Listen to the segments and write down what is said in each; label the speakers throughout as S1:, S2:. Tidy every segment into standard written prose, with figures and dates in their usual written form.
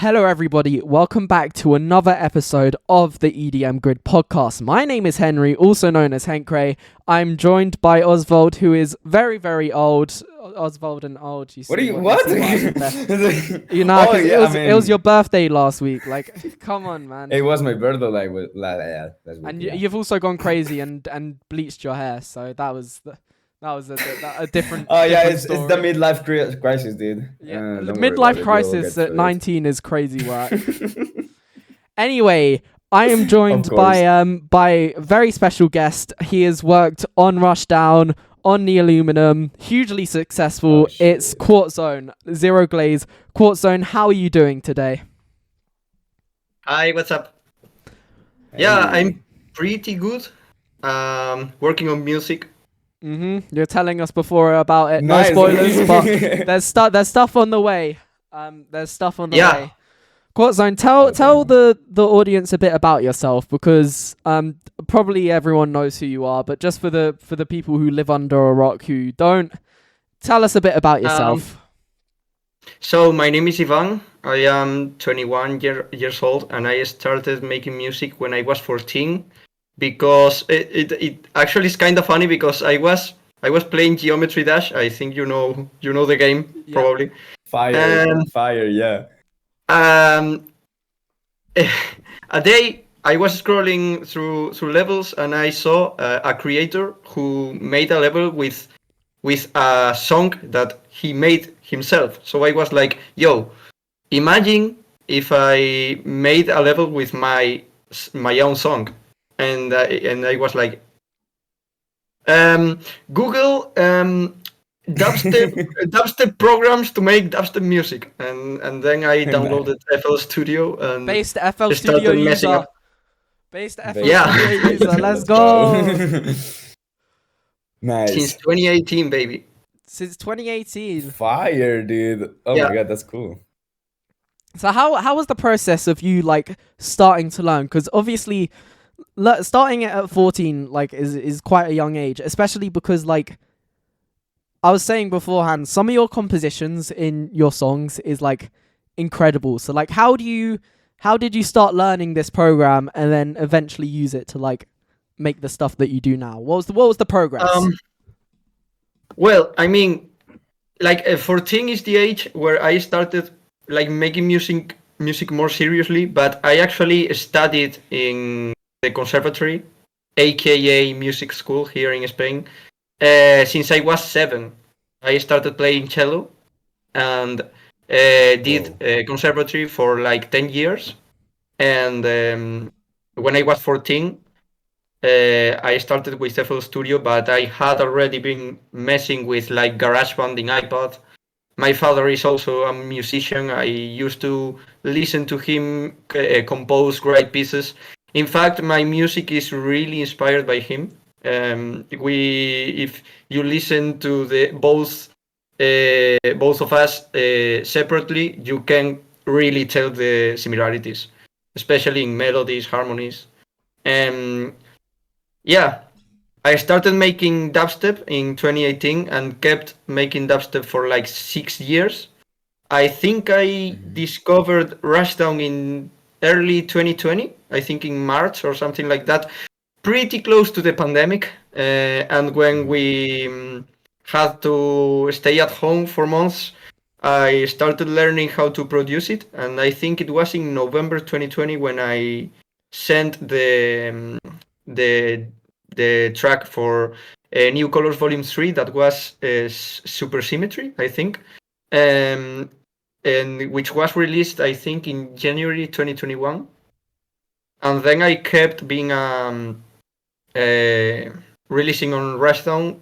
S1: Hello, everybody. Welcome back to another episode of the EDM Grid Podcast. My name is Henry, also known as Henkray. I'm joined by Oswald, who is very, very old. Oswald and old. You see
S2: What are you?
S1: what?
S2: What?
S1: You know, 'cause
S2: yeah,
S1: it was your birthday last week. Like, come on, man.
S2: It was my birthday. That's
S1: And
S2: yeah.
S1: you've also gone crazy and bleached your hair. So that was a different.
S2: Oh yeah,
S1: different
S2: it's
S1: story.
S2: the midlife crisis, dude.
S1: Yeah, the
S2: Don't worry about
S1: midlife
S2: it,
S1: crisis
S2: we'll
S1: at
S2: get
S1: 19 is crazy work.
S2: through it.
S1: Anyway, I am joined
S2: Of course.
S1: by a very special guest. He has worked on Rushdown, on the Aluminum, hugely successful.
S2: Oh, shit.
S1: It's Quartzone, Zero Glaze. Quartzone, how are you doing today?
S3: Hi, what's up? Yeah,
S2: Hey.
S3: I'm pretty good. Working on music.
S1: You're telling us before about it.
S2: Nice.
S1: No spoilers, but there's stuff on the way. There's stuff on the
S3: Yeah.
S1: way. Quartzone, tell the audience a bit about yourself, because probably everyone knows who you are, but just for the people who live under a rock who don't, tell us a bit about yourself.
S3: So my name is Ivan. I am 21 years old, and I started making music when I was 14. Because it actually is kind of funny, because I was playing Geometry Dash. I think you know the game.
S1: Yeah.
S3: Probably.
S2: Fire, yeah.
S3: A day I was scrolling through levels, and I saw a creator who made a level with a song that he made himself. So I was like, yo, imagine if I made a level with my own song. And I was like, Google dubstep programs to make dubstep music, and then I downloaded FL Studio and
S1: Based FL
S3: started
S1: Studio
S3: messing
S1: user.
S3: up.
S1: Based FL
S3: Yeah.
S1: Studio user. Let's go.
S2: Nice.
S3: Since 2018, baby.
S1: Since 2018.
S2: Fire, dude. Oh
S3: Yeah.
S2: my god, that's cool.
S1: So how was the process of you like starting to learn? Because obviously, starting it at 14 like is quite a young age, especially because like I was saying beforehand, some of your compositions in your songs is like incredible. So like, how did you start learning this program and then eventually use it to like make the stuff that you do now? What was the progress?
S3: Well, I mean, like 14 is the age where I started like making music more seriously, but I actually studied in the conservatory, aka music school here in Spain. Since I was 7, I started playing cello and did conservatory for like 10 years. And when I was 14, I started with FL Studio, but I had already been messing with like GarageBand in iPod. My father is also a musician. I used to listen to him compose great pieces. In fact, my music is really inspired by him. If you listen to both of us separately, you can really tell the similarities, especially in melodies, harmonies. Yeah, I started making dubstep in 2018 and kept making dubstep for like 6 years. I think I discovered Rushdown in early 2020, I think in March or something like that, pretty close to the pandemic. And when we had to stay at home for months, I started learning how to produce it. And I think it was in November 2020 when I sent the track for New Colors Volume 3 that was Supersymmetry, I think. And which was released, I think, in January 2021. And then I kept being releasing on Rushdown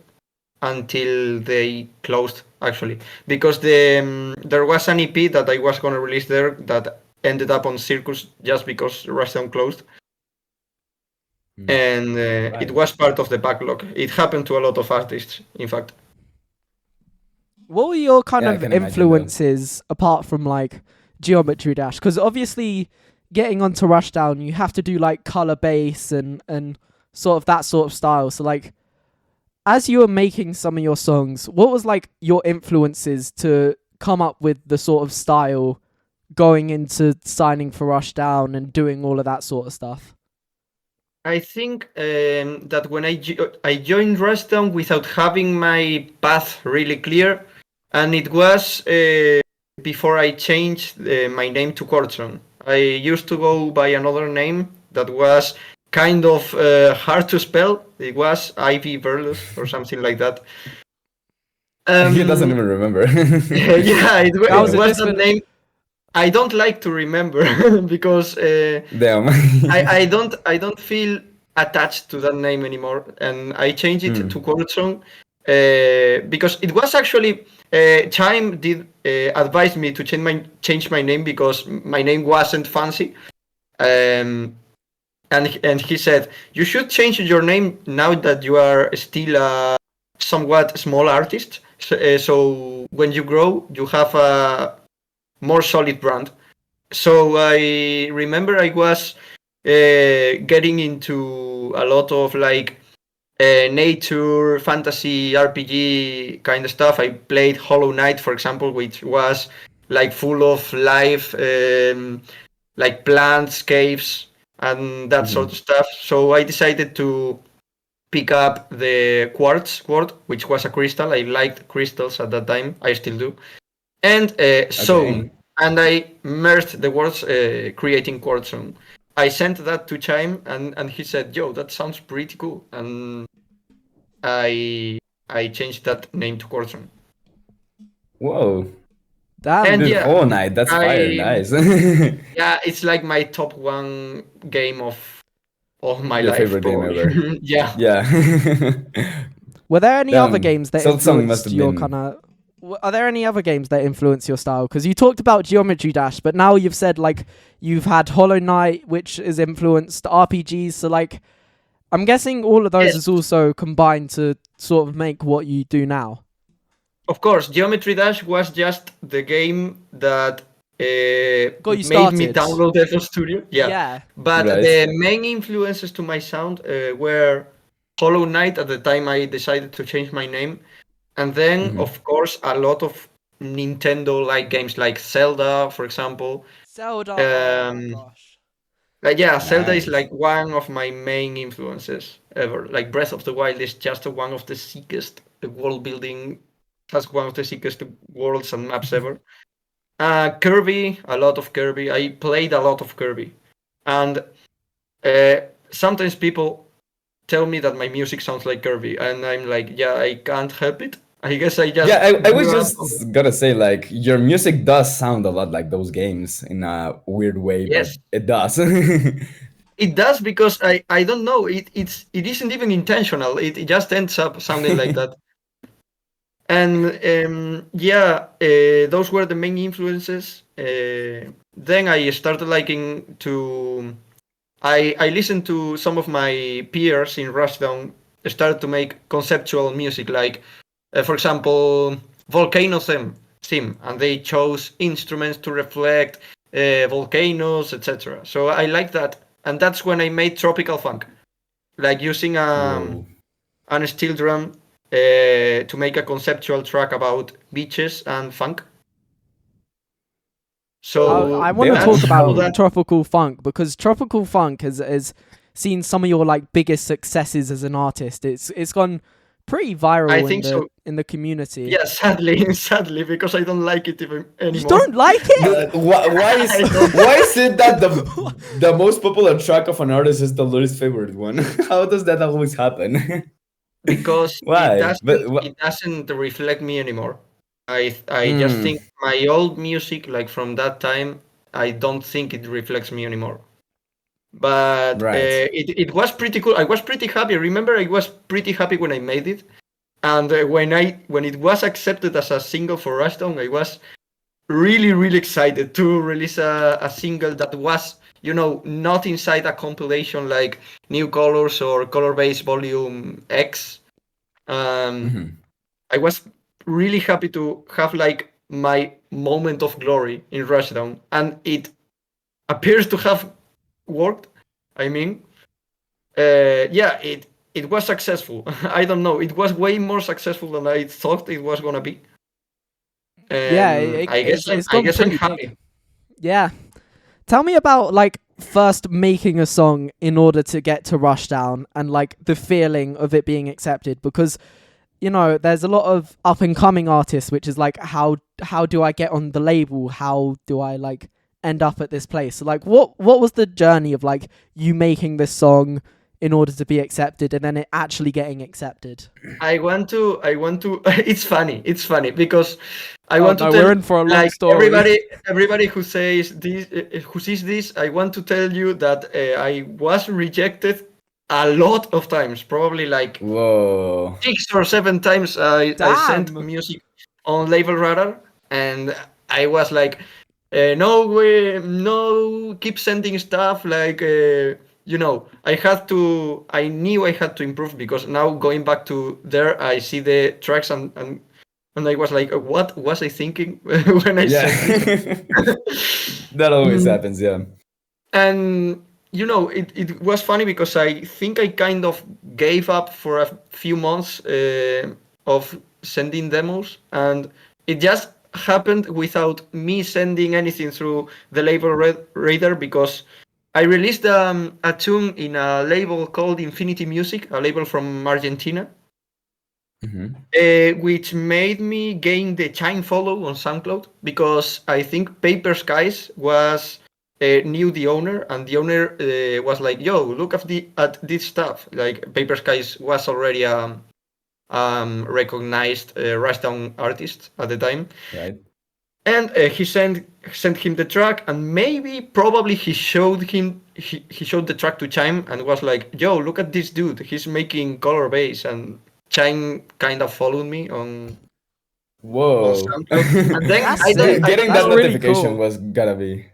S3: until they closed, actually, because there was an EP that I was gonna release there that ended up on Circus just because Rushdown closed. And it was part of the backlog. It happened to a lot of artists, in fact.
S1: What were your kind
S2: Yeah, I
S1: of
S2: can imagine that.
S1: influences apart from like Geometry Dash? Because obviously, getting onto Rushdown, you have to do like color bass and sort of that sort of style. So like, as you were making some of your songs, what was like your influences to come up with the sort of style going into signing for Rushdown and doing all of that sort of stuff?
S3: I think that when I joined Rushdown without having my path really clear, and it was before I changed my name to Quartzone. I used to go by another name that was kind of hard to spell. It was Ivy Verlus or something like that.
S2: He doesn't even remember.
S3: Yeah, it was
S1: that
S3: that name. I don't like to remember because
S2: Damn.
S3: I don't feel attached to that name anymore, and I changed it to Quartzone because it was actually Chime did advise me to change my name because my name wasn't fancy, and he said you should change your name now that you are still a somewhat small artist. So when you grow, you have a more solid brand. So I remember I was getting into a lot of like nature, fantasy, RPG kind of stuff. I played Hollow Knight, for example, which was like full of life, like plants, caves, and that sort of stuff. So I decided to pick up the quartz sword, which was a crystal. I liked crystals at that time. I still do. And and I merged the words creating Quartzone. I sent that to Chime, and he said, "Yo, that sounds pretty cool." And I changed that name to Quartzone.
S2: Whoa.
S1: Damn.
S3: And
S2: Dude,
S3: yeah,
S2: Hollow Knight, that's fire, nice.
S3: Yeah, it's like my top one game of my
S2: Your
S3: life.
S2: favorite game
S3: probably.
S2: ever.
S3: Yeah.
S2: Yeah.
S1: Were there any other
S2: Damn.
S1: games that
S2: Silksong must
S1: influenced
S2: have
S1: your
S2: been-
S1: kind of? Are there any other games that influence your style? Because you talked about Geometry Dash, but now you've said like you've had Hollow Knight, which has influenced RPGs. So like, I'm guessing all of those
S3: Yes.
S1: is also combined to sort of make what you do now.
S3: Of course, Geometry Dash was just the game that
S1: Got you
S3: made me
S1: started.
S3: download FL Studio. Yeah. But
S2: Right.
S3: the main influences to my sound were Hollow Knight at the time I decided to change my name. And then, of course, a lot of Nintendo-like games like Zelda, for example.
S1: Zelda. Oh my gosh.
S3: Like, yeah, Zelda is
S2: Nice.
S3: like one of my main influences ever. Like Breath of the Wild is just one of the sickest world building, has one of the sickest worlds and maps ever. Kirby, a lot of Kirby. I played a lot of Kirby. And sometimes people tell me that my music sounds like Kirby, and I'm like, yeah, I can't help it. I guess I just...
S2: Yeah, I was just gonna say, like, your music does sound a lot like those games in a weird way,
S3: Yes.
S2: but it does.
S3: It does because I don't know. It isn't even intentional. It just ends up sounding like that. And those were the main influences. Then I started liking to... I listened to some of my peers in Rushdown started to make conceptual music, like, for example, Volcano theme, and they chose instruments to reflect volcanoes, etc. So I like that, and that's when I made tropical funk, like using
S2: Whoa.
S3: an steel drum to make a conceptual track about beaches and funk. So
S1: I want to
S2: that's
S1: talk
S3: how
S1: about
S3: that-
S1: tropical funk, because tropical funk has seen some of your like biggest successes as an artist. It's gone pretty viral
S3: I think so.
S1: in the community.
S3: Yeah, sadly, because I don't like it even anymore.
S1: You don't like it?
S2: Why is it that the most popular track of an artist is the least favorite one? How does that always happen?
S3: Because
S2: Why?
S3: it doesn't reflect me anymore. I just think my old music, like from that time, I don't think it reflects me anymore. But
S2: Right.
S3: it was pretty cool. I was pretty happy. Remember, I was pretty happy when I made it, and when it was accepted as a single for Rushdown, I was really excited to release a single that was, not inside a compilation like New Colors or Color Base Volume X. I was really happy to have like my moment of glory in Rushdown, and it appears to have worked. I mean, it was successful. I don't know. It was way more successful than I thought it was gonna be.
S1: Yeah,
S3: I guess
S1: it's
S3: I
S1: gone
S3: guess I'm
S1: pretty
S3: happy.
S1: big. Yeah. Tell me about like first making a song in order to get to Rushdown and like the feeling of it being accepted, because you know there's a lot of up and coming artists which is like how do I get on the label, how do I like end up at this place. So like what was the journey of like you making this song in order to be accepted and then it actually getting accepted?
S3: I want to. It's funny because I want to
S1: no,
S3: tell
S1: we're in for a long
S3: like
S1: story.
S3: everybody who says this, who sees this. I want to tell you that I was rejected a lot of times, probably like
S2: Whoa.
S3: 6 or 7 times. I sent
S1: Damn.
S3: music on Label Radar, and I was like, no way, no, keep sending stuff. Like, I knew I had to improve, because now going back to there, I see the tracks and I was like, what was I thinking when I sent it?
S2: That always happens, yeah.
S3: And it was funny because I think I kind of gave up for a few months of sending demos, and it just happened without me sending anything through the label radar, because I released a tune in a label called Infinity Music, a label from Argentina, which made me gain the Chime follow on SoundCloud, because I think Paper Skies knew the owner, and the owner was like, yo, look at this stuff. Like, Paper Skies was already a recognized Rushdown artist at the time.
S2: Right.
S3: And he sent him the track, and probably he showed the track to Chime and was like, yo, look at this dude, he's making color bass. And Chime kind of followed me on
S2: Whoa.
S3: SoundCloud. And then
S2: Getting
S1: that's
S2: that
S1: really
S2: notification
S1: cool.
S2: was gotta be.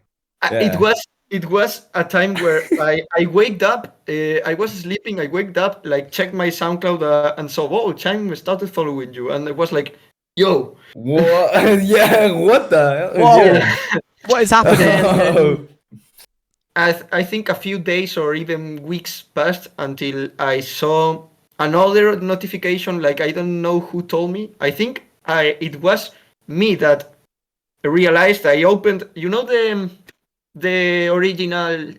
S3: It was a time where I waked up. I was sleeping. I waked up, like checked my SoundCloud, and saw, oh, Chime started following you, and it was like, yo,
S2: What? Yeah. What the hell?
S1: Whoa.
S2: Yeah.
S1: What is happening?
S3: I think a few days or even weeks passed until I saw another notification. Like, I don't know who told me. I think it was me that realized. I opened, the original,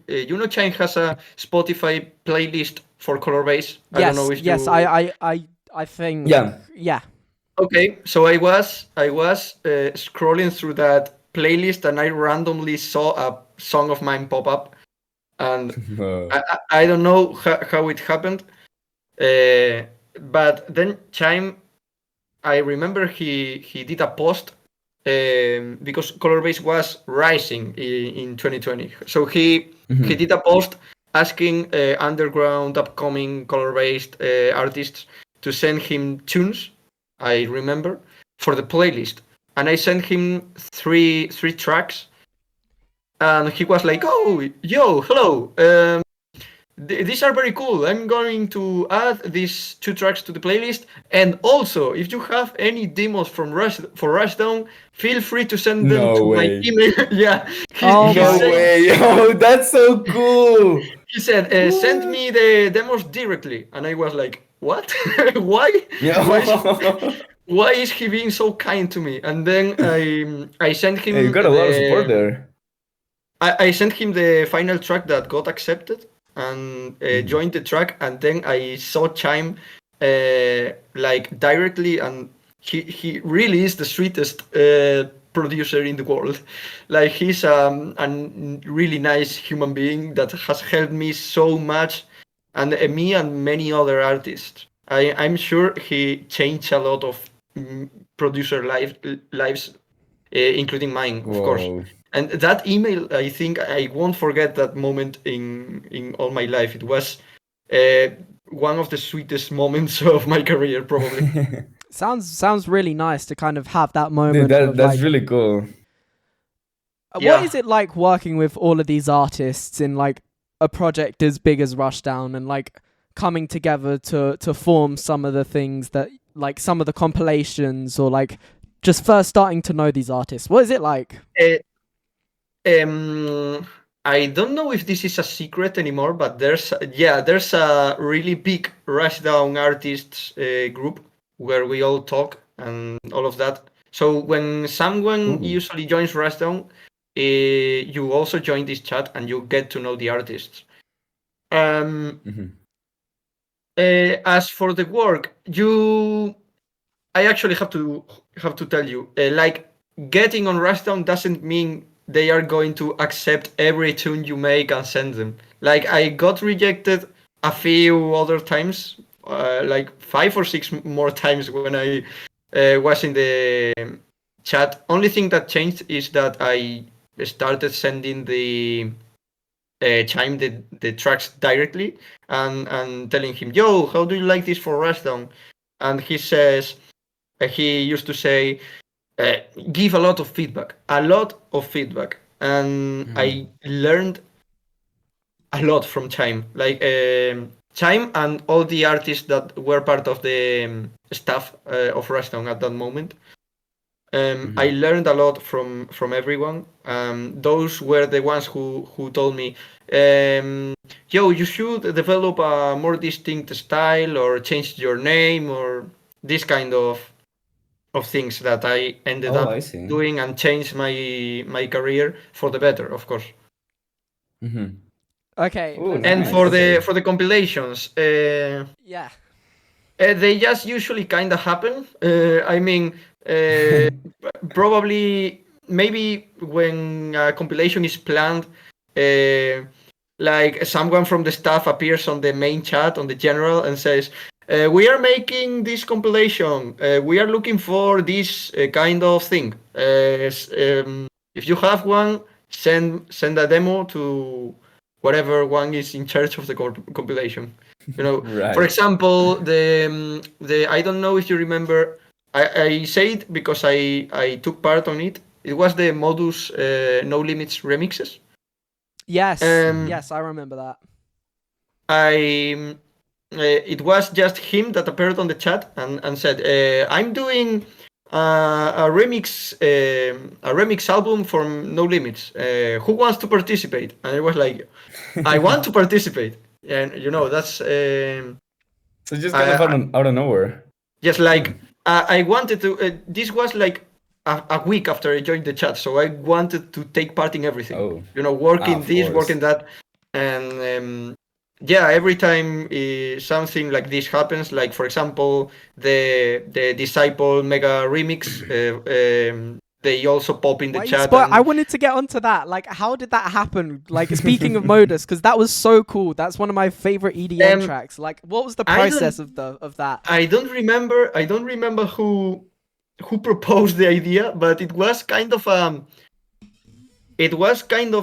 S3: Chime has a Spotify playlist for color bass. I don't know if
S1: yes, I think. Yeah.
S3: Okay, so I was scrolling through that playlist, and I randomly saw a song of mine pop up, and I don't know how it happened, but then Chime, I remember he did a post, because color bass was rising in 2020, so he did a post asking underground upcoming color based artists to send him tunes, I remember, for the playlist, and I sent him three tracks, and he was like, "Oh, yo, hello. These are very cool. I'm going to add these 2 tracks to the playlist, and also, if you have any demos for Rushdown, feel free to send them
S2: No
S3: to my
S2: way.
S3: email." Yeah.
S1: Oh
S2: No
S1: my-
S2: way. Oh, that's so cool.
S3: He said, "Send me the demos directly," and I was like, "What? Why? Why is he being so kind to me?" And then I sent him.
S2: Hey, you got a lot of support there.
S3: I sent him the final track that got accepted, and joined the track, and then I saw Chime like directly, and he really is the sweetest producer in the world. Like, he's a really nice human being that has helped me so much, and me and many other artists. I'm sure he changed a lot of producer lives, including mine, of course.
S2: Whoa.
S3: And that email, I think I won't forget that moment in all my life. It was one of the sweetest moments of my career, probably.
S1: Sounds really nice to kind of have that moment.
S2: Dude, that's really cool.
S3: Yeah.
S1: What is it like working with all of these artists in like a project as big as Rushdown, and like coming together to form some of the things that, like, some of the compilations, or like just first starting to know these artists? What is it like?
S3: I don't know if this is a secret anymore, but there's a really big Rushdown artists group where we all talk and all of that. So when someone usually joins Rushdown, you also join this chat and you get to know the artists. As for the work, I actually have to tell you, like getting on Rushdown doesn't mean they are going to accept every tune you make and send them. Like I got rejected a few other times, like 5 or 6 more times when I was in the chat. Only thing that changed is that I started sending the Chime the tracks directly and telling him, "Yo, how do you like this for Rushdown?" And he says, he used to say, give a lot of feedback, and I learned a lot from Chime, like Chime and all the artists that were part of the staff of Rushdown at that moment. I learned a lot from everyone. Those were the ones who told me, "Yo, you should develop a more distinct style or change your name or this kind of things that I ended up doing and changed my career for the better, of course."
S1: Okay.
S2: Ooh,
S3: And
S2: nice.
S3: for the compilations,
S1: yeah.
S3: they just usually kind of happen. I mean, probably maybe when a compilation is planned, like someone from the staff appears on the main chat on the general and says, "We are making this compilation. We are looking for this kind of thing. If you have one, send a demo to whatever one is in charge of the compilation." You know, for example, the I don't know if you remember. I say it because I took part on it. It was the Modus No Limits remixes.
S1: Yes. Yes, I remember that.
S3: It was just him that appeared on the chat and said, "I'm doing a remix album from No Limits. Who wants to participate?" And it was like, "I want to participate." And you know that's
S2: so just kind of out of nowhere.
S3: Just like I wanted to. This was like a week after I joined the chat, so I wanted to take part in everything.
S2: Oh.
S3: You know, working this, working that, and yeah, every time something like this happens, like for example, the Disciple Mega Remix, they also pop in the chat.
S1: I wanted to get onto that. Like, how did that happen? Like, speaking of Modus, because that was so cool. That's one of my favorite EDM tracks. Like, what was the process of that?
S3: I don't remember who proposed the idea, but it was kind of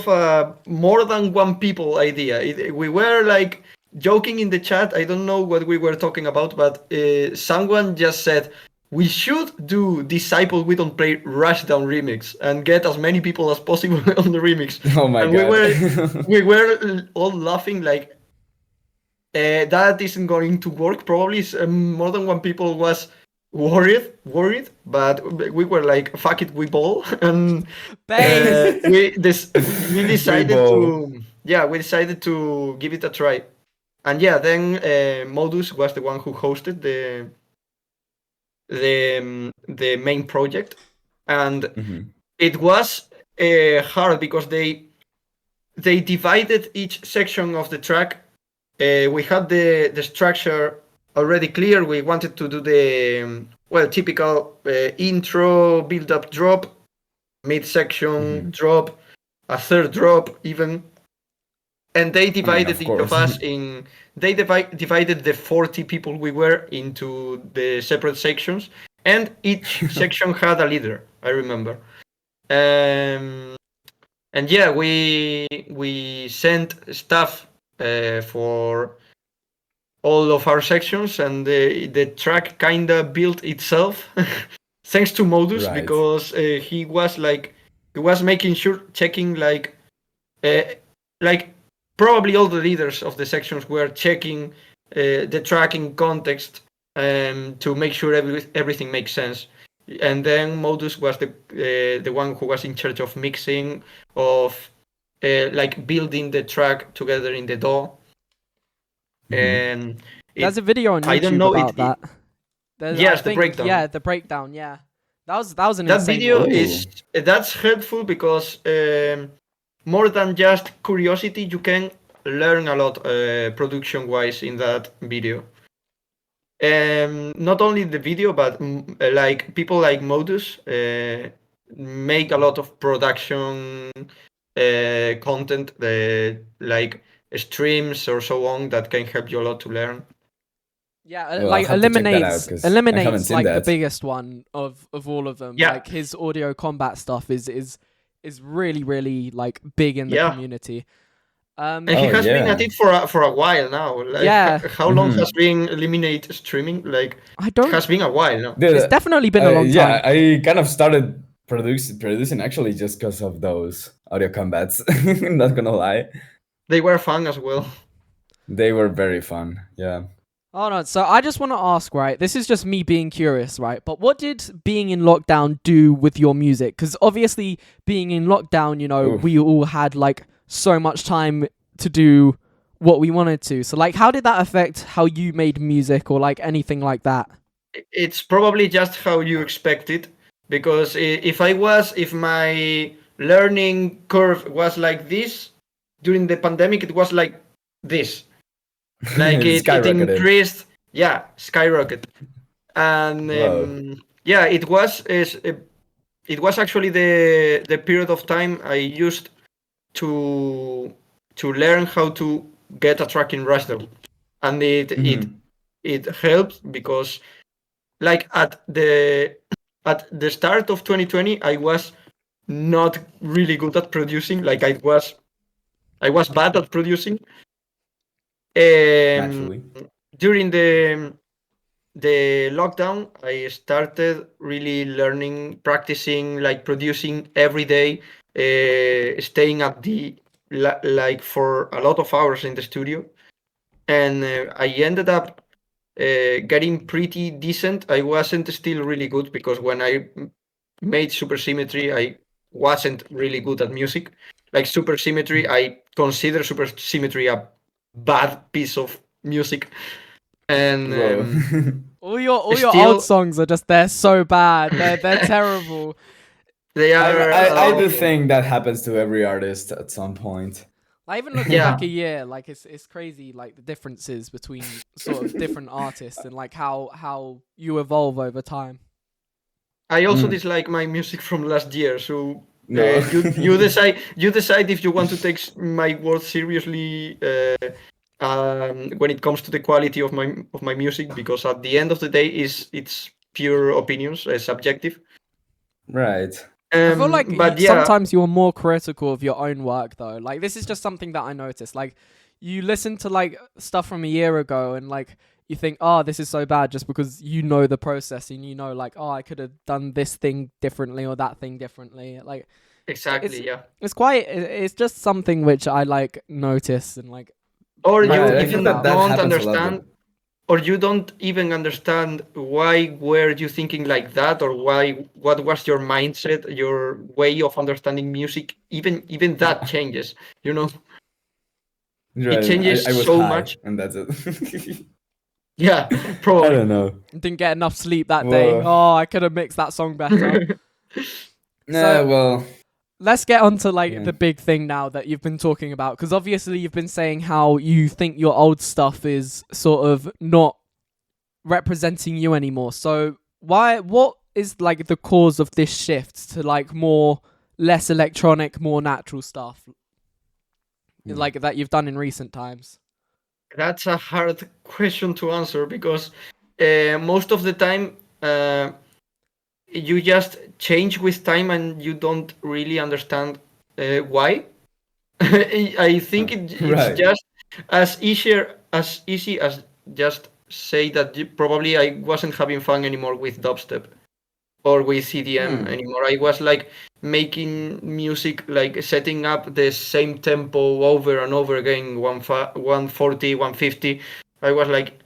S3: a more than one people idea. We were like joking in the chat. I don't know what we were talking about, but someone just said, "We should do Disciple We Don't Play Rushdown remix and get as many people as possible on the remix."
S2: Oh my god.
S3: We were all laughing like that isn't going to work. Probably more than one people was worried, but we were like, "Fuck it, we ball," and we decided to give it a try. And yeah, then Modus was the one who hosted the main project, and it was hard because they divided each section of the track. We had the structure already clear. We wanted to do the typical intro, build up, drop, mid section, drop, a third drop even. And they divided each of us in. They divided the 40 people we were into the separate sections, and each section had a leader. I remember, and yeah, we sent stuff for all of our sections, and the track kinda built itself, thanks to Modus, because he was making sure, checking like probably all the leaders of the sections were checking the track in context to make sure everything makes sense. And then Modus was the one who was in charge of mixing, of building the track together in the DAW. And
S1: there's a video on YouTube about that.
S3: Yes, the breakdown.
S1: Yeah, the breakdown. Yeah, That was an
S3: That
S1: insane
S3: video
S1: one.
S3: is that's helpful because more than just curiosity, you can learn a lot production wise in that video. Not only the video, but like people like Modus make a lot of production content, like streams or so on, that can help you a lot to learn.
S1: Yeah,
S2: Well, I'll
S1: like
S2: have to check that out, 'cause I haven't
S1: eliminates
S2: seen
S1: like the
S2: that.
S1: biggest one of all of them.
S3: Yeah.
S1: Like his audio combat stuff is really really like big in the
S3: Yeah.
S1: community.
S3: And he
S2: Oh,
S3: has been
S2: yeah.
S3: at it for a while now. Like,
S1: Yeah.
S3: how long
S2: Mhm.
S3: has been Eliminate streaming? Like,
S1: I
S3: it
S1: don't.
S3: has been a while now.
S2: Dude,
S1: It's definitely been a long
S2: yeah,
S1: time.
S2: I kind of started producing actually just because of those audio combats. Not gonna lie,
S3: They were fun as well.
S2: they were very fun. Yeah.
S1: Oh no, so I just want to ask, right? This is just me being curious, right? But what did being in lockdown do with your music? Because obviously, being in lockdown, you know,
S2: Oof.
S1: we all had like so much time to do what we wanted to. So, like, how did that affect how you made music or like anything like that?
S3: It's probably just how you expect it, because if my learning curve was like this during the pandemic, it was like this. Like it
S2: Skyrocketed.
S3: increased, yeah, skyrocket. And
S2: Whoa.
S3: yeah, it was actually the period of time I used to learn how to get a track in Raster, and
S2: Mhm.
S3: it helped because, like, at the start of 2020, I was not really good at producing. Like, I was bad at producing.
S2: Naturally.
S3: During the lockdown, I started really learning, practicing, like producing every day, staying at like for a lot of hours in the studio, and I ended up getting pretty decent. I wasn't still really good, because when I made Supersymmetry, I wasn't really good at music. Like Supersymmetry, I consider Supersymmetry a bad piece of music, and
S2: Whoa.
S1: All your
S3: Still-
S1: old songs are just they're so bad. They're terrible.
S3: they are.
S2: I do think that happens to every artist at some point.
S1: Like even looking
S3: Yeah.
S1: back a year, like it's crazy, like the differences between sort of different artists and like how you evolve over time.
S3: I also
S2: Mm.
S3: dislike my music from last year, so
S2: No.
S3: you decide if you want to take my words seriously when it comes to the quality of my music, because at the end of the day, it's pure opinions, subjective.
S2: Right.
S1: I feel like
S3: but yeah,
S1: sometimes you're more critical of your own work though. Like this is just something that I noticed. Like you listen to like stuff from a year ago and like you think, oh, this is so bad just because you know the process and you know like, oh, I could have done this thing differently or that thing differently. Like
S3: exactly, yeah.
S1: it's just something which I like notice and like
S3: Or
S2: Right,
S3: you
S2: I
S3: even
S2: feel that
S3: don't
S2: happens a lot
S3: understand,
S2: with-
S3: or you don't even understand why were you thinking like that, or what was your mindset, your way of understanding music. Even that changes, you know.
S2: Right.
S3: changes
S2: I was
S3: so
S2: high,
S3: much.
S2: and that's it.
S3: Yeah,
S2: I
S3: probably.
S2: don't know.
S1: didn't get enough sleep that day.
S2: Whoa.
S1: Oh, I could have mixed that song better.
S2: Nah, well,
S1: Let's get on to like
S2: Yeah.
S1: the big thing now that you've been talking about, because obviously you've been saying how you think your old stuff is sort of not representing you anymore. So what is like the cause of this shift to like less electronic, more natural stuff like that you've done in recent times?
S3: That's a hard question to answer, because most of the time you just change with time and you don't really understand why. I think it's
S2: Right.
S3: just as easy as just say that probably I wasn't having fun anymore with dubstep or with EDM anymore. I was like making music, like setting up the same tempo over and over again, 140, 150. I was like,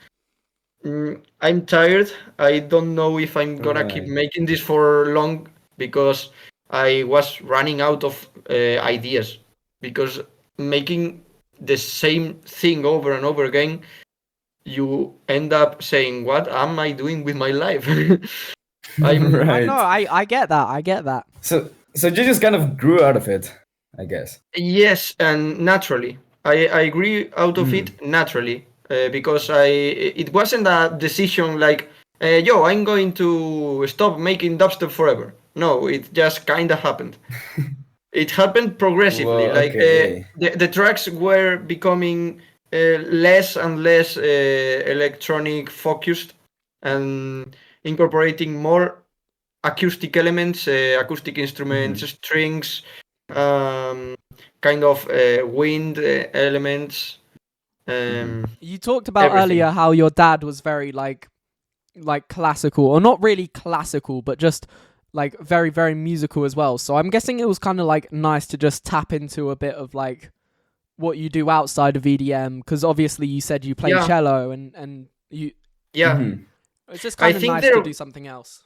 S3: I'm tired. I don't know if I'm gonna keep
S2: Right.
S3: making this for long, because I was running out of ideas. Because making the same thing over and over again, you end up saying, "What am I doing with my life?" I'm
S2: Right.
S1: I get that. I get that.
S2: So you just kind of grew out of it, I guess.
S3: Yes, and naturally, I agree out of it naturally because it wasn't a decision like, yo, I'm going to stop making dubstep forever. No, it just kind of happened. It happened progressively.
S2: Well,
S3: Like
S2: okay.
S3: the tracks were becoming less and less electronic focused and incorporating more acoustic elements, acoustic instruments,
S2: Mhm.
S3: strings, um, kind of wind elements,
S2: Mhm.
S1: You talked about
S3: everything.
S1: earlier how your dad was very like classical, or not really classical, but just like very very musical as well. So I'm guessing it was kind of like nice to just tap into a bit of like what you do outside of EDM, because obviously you said you play
S3: Yeah,
S1: cello and you
S3: yeah.
S2: Mhm.
S1: it's just
S3: I
S1: kind of
S3: think
S1: nice to
S3: there,
S1: do something else.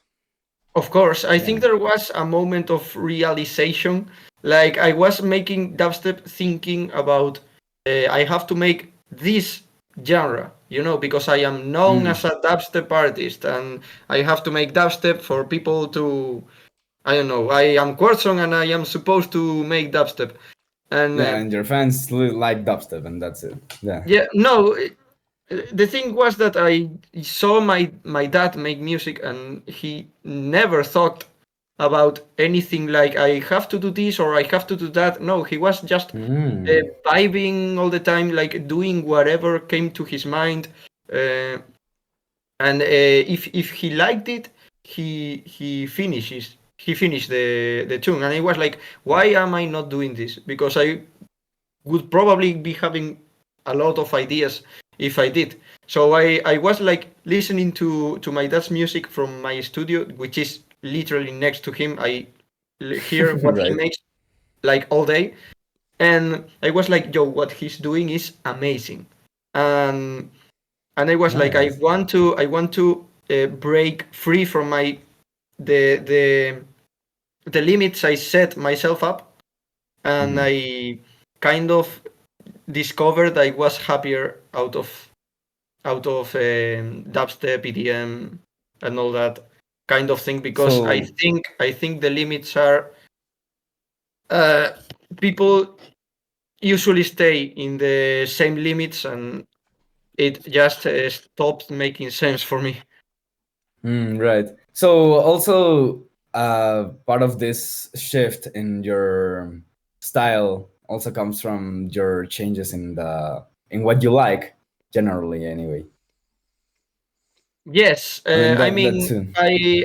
S3: of course, I think
S2: Yeah.
S3: there was a moment of realization. Like I was making dubstep, thinking about I have to make this genre, because I am known as
S2: Mm.
S3: a dubstep artist, and I have to make dubstep for people to. I don't know. I am Quartzone, and I am supposed to make dubstep. And
S2: Yeah, and your fans like dubstep, and that's it. Yeah.
S3: yeah, no. The thing was that I saw my dad make music, and he never thought about anything like I have to do this or I have to do that. No, he was just
S2: Mm.
S3: vibing all the time, like doing whatever came to his mind. Uh, and if he liked it, he finished the tune, and I was like, why am I not doing this? Because I would probably be having a lot of ideas if I did. So I was like listening to my dad's music from my studio, which is literally next to him. I hear what he
S2: Right.
S3: makes like all day, and I was like, yo, what he's doing is amazing. And and I was like,
S2: Nice.
S3: I want to break free from my the the the limits I set myself up, and
S2: Mhm.
S3: I kind of discovered I was happier out of dubstep, EDM, and all that kind of thing, because I
S2: So,
S3: think I think the limits are uh, people usually stay in the same limits, and it just stopped making sense for me.
S2: right. So also, part of this shift in your style also comes from your changes in what you like generally. Anyway,
S3: Yes,
S2: I mean
S3: I
S2: that
S3: mean,
S2: too.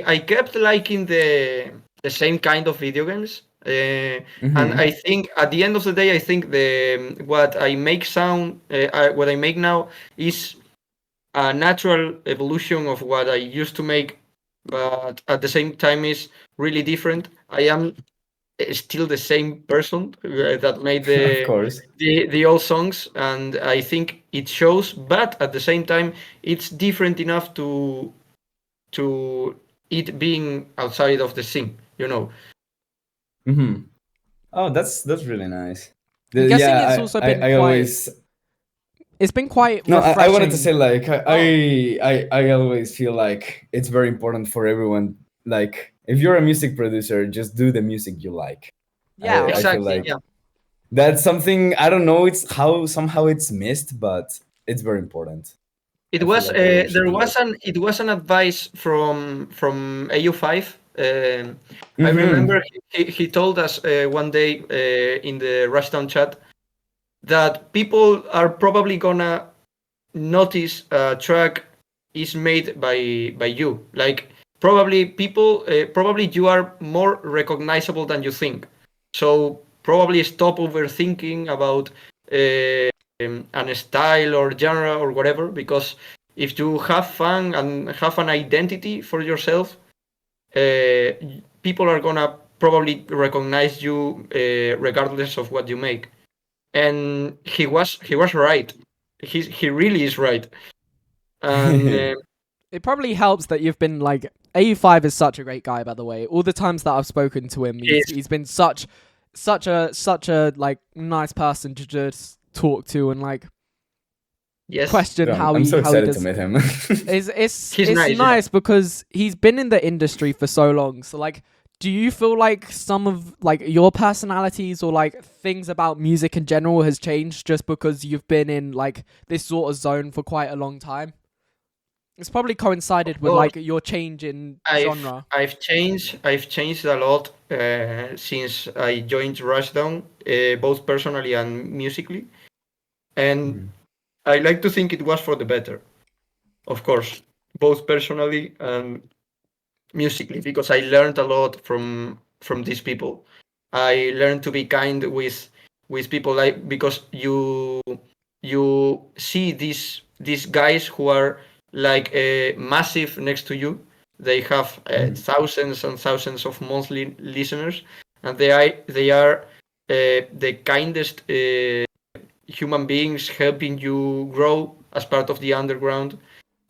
S3: I kept liking the same kind of video games, and
S2: Mm-hmm.
S3: I think at the end of the day, I think the what I make sound, what I make now is a natural evolution of what I used to make, but at the same time is really different. I am still the same person that made
S2: Of
S3: the,
S2: course.
S3: the the old songs, and I think it shows. But at the same time, it's different enough to it being outside of the scene.
S2: Mm-hmm. Oh, that's really nice.
S1: I'm guessing it's
S2: Yeah,
S1: also been
S2: I
S1: quite
S2: always
S1: it's been quite
S2: no, I wanted to
S1: refreshing.
S2: say like
S1: Oh,
S2: I always feel like it's very important for everyone. Like if you're a music producer, just do the music you like.
S1: yeah,
S2: I feel
S3: Exactly.
S2: like
S3: Yeah.
S2: that's something I don't know. It's how somehow it's missed, but it's very important.
S3: It
S2: I feel
S3: was
S2: like everyone should
S3: there
S2: do
S3: was
S2: it.
S3: an advice from AU5. I
S2: Mm-hmm.
S3: remember he told us one day in the Rushdown chat that people are probably gonna notice a track is made by you. Like probably you are more recognizable than you think. So probably stop overthinking about an style or genre or whatever, because if you have fun and have an identity for yourself, uh, people are gonna probably recognize you regardless of what you make. And he was right. He really is right. And
S1: it probably helps that you've been like AU5 is such a great guy, by the way. All the times that I've spoken to him,
S3: he's
S1: he's been such a like nice person to just talk to, and like
S3: Yes.
S1: question
S2: Yeah,
S1: how
S2: I'm
S1: he
S2: so
S1: how he
S2: excited
S1: does.
S2: to meet him.
S1: It's
S3: He's
S1: nice,
S3: nice, yeah.
S1: because he's been in the industry for so long. So like, do you feel like some of like your personalities or like things about music in general has changed just because you've been in like this sort of zone for quite a long time? It's probably coincided with
S3: Well,
S1: like your change in genre.
S3: I've changed a lot since I joined Rushdown, both personally and musically, and
S2: Mhm.
S3: I like to think it was for the better, of course, both personally and musically, because I learned a lot from these people. I learned to be kind with people, like, because you see these guys who are like massive next to you. They have
S2: Mhm.
S3: thousands and thousands of monthly listeners, and they are the kindest human beings, helping you grow as part of the underground.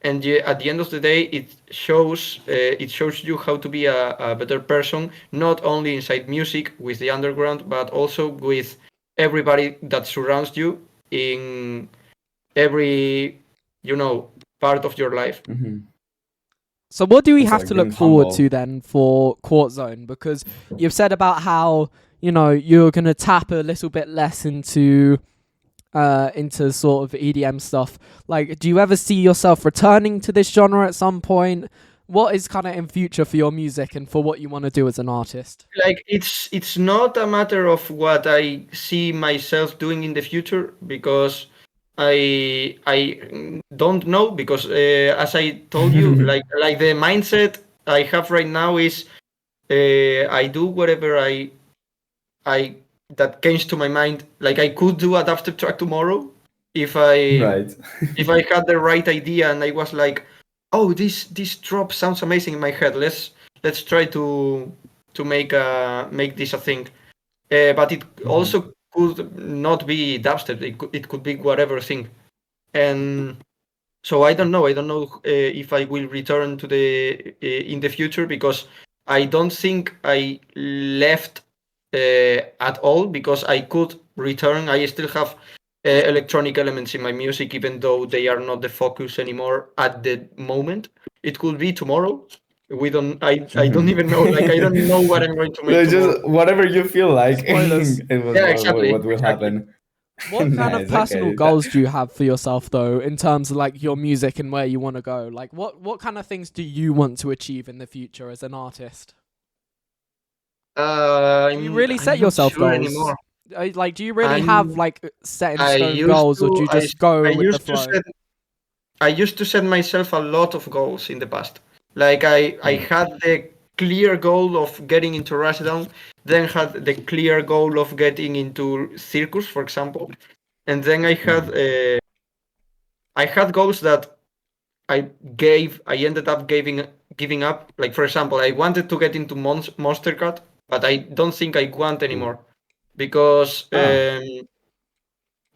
S3: And at the end of the day, it shows you how to be a better person, not only inside music with the underground, but also with everybody that surrounds you in every part of your life.
S2: Mhm.
S1: So what do we
S2: It's
S1: have
S2: like
S1: to
S2: being
S1: look forward to
S2: humble.
S1: then for Quartzone? Because you've said about how, you're gonna tap a little bit less into sort of EDM stuff. Like, do you ever see yourself returning to this genre at some point? What is kind of in future for your music and for what you want to do as an artist?
S3: Like, it's not a matter of what I see myself doing in the future, because I don't know, because as I told you, like the mindset I have right now is I do whatever I that comes to my mind. Like, I could do a dubstep track tomorrow if I
S2: Right.
S3: if I had the right idea and I was like, oh, this drop sounds amazing in my head. Let's try to make this a thing. But it
S2: Mhm.
S3: also could not be dubstep. It could be whatever thing. And so I don't know. I don't know if I will return to the in the future, because I don't think I left at all, because I could return. I still have electronic elements in my music, even though they are not the focus anymore at the moment. It could be tomorrow. We don't. I don't
S2: Mhm.
S3: even know. Like, I don't know what I'm going to make
S2: Like
S3: tomorrow.
S2: just whatever you feel like,
S1: Spoilers.
S2: it was
S3: Yeah,
S2: what
S3: exactly,
S2: will
S3: exactly.
S2: happen.
S1: What kind of
S2: Nice.
S1: personal
S2: Okay.
S1: goals do you have for yourself though, in terms of like your music and where you want to go? Like, what kind of things do you want to achieve in the future as an artist? Do you really
S3: I'm
S1: set
S3: not
S1: yourself
S3: sure
S1: goals?
S3: anymore.
S1: Like, do you really have
S3: I'm.
S1: like set in
S3: I
S1: stone
S3: used
S1: goals, or do
S3: to.
S1: you just go
S3: I
S1: with the
S3: used to
S1: flow?
S3: set. I used to set myself a lot of goals in the past. Like, I
S2: Mhm.
S3: had the clear goal of getting into Rushdown, then had the clear goal of getting into Circus, for example, and then
S2: Mhm.
S3: I had goals that I ended up giving up. Like, for example, I wanted to get into Monster Cut, but I don't think I want
S2: Ooh.
S3: anymore, because
S2: Oh.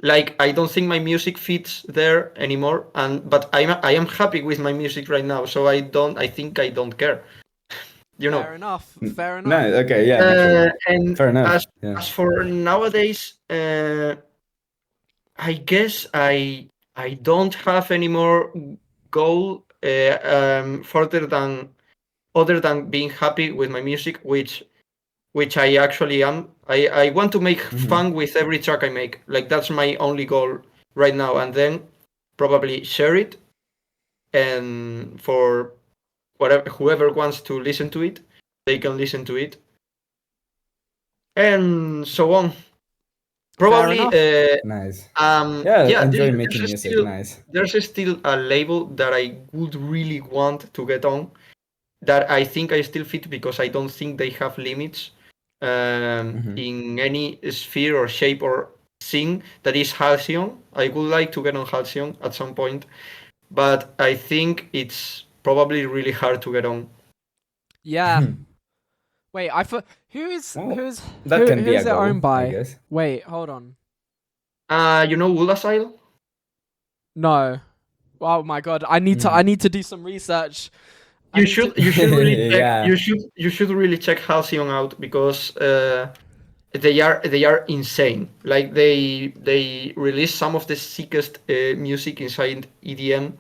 S3: like, I don't think my music fits there anymore. And but I am happy with my music right now, so I think I don't care, you know.
S1: Fair enough. Fair
S2: No.
S1: enough.
S2: Okay. Yeah. Naturally.
S3: And
S2: Fair enough.
S3: as
S2: Yeah.
S3: as for nowadays, I guess I don't have any more goal further than other than being happy with my music, which I actually am. I want to make
S2: Mhm.
S3: fun with every track I make. Like, that's my only goal right now. And then probably share it, and for whoever wants to listen to it, they can listen to it, and so on.
S1: Fair
S3: Probably,
S1: enough.
S2: Nice. Yeah.
S3: yeah.
S2: Enjoy making music. Nice.
S3: There's still a label that I would really want to get on, that I think I still fit, because I don't think they have limits
S2: Mhm.
S3: in any sphere or shape or thing. That is Halcyon. I would like to get on Halcyon at some point, but I think it's probably really hard to get on.
S1: Yeah. Wait, who is
S2: Well, that can
S1: who
S2: be
S1: is
S2: a
S1: it owned
S2: goal, I
S1: by?
S2: guess.
S1: Wait, hold on.
S3: You know Wool.
S1: No. Oh my god, I
S2: Mm.
S1: need to do some research. I
S3: You
S1: need to.
S3: should really check
S2: Yeah.
S3: you should really check Halcyon out, because they are insane. Like they release some of the sickest music inside EDM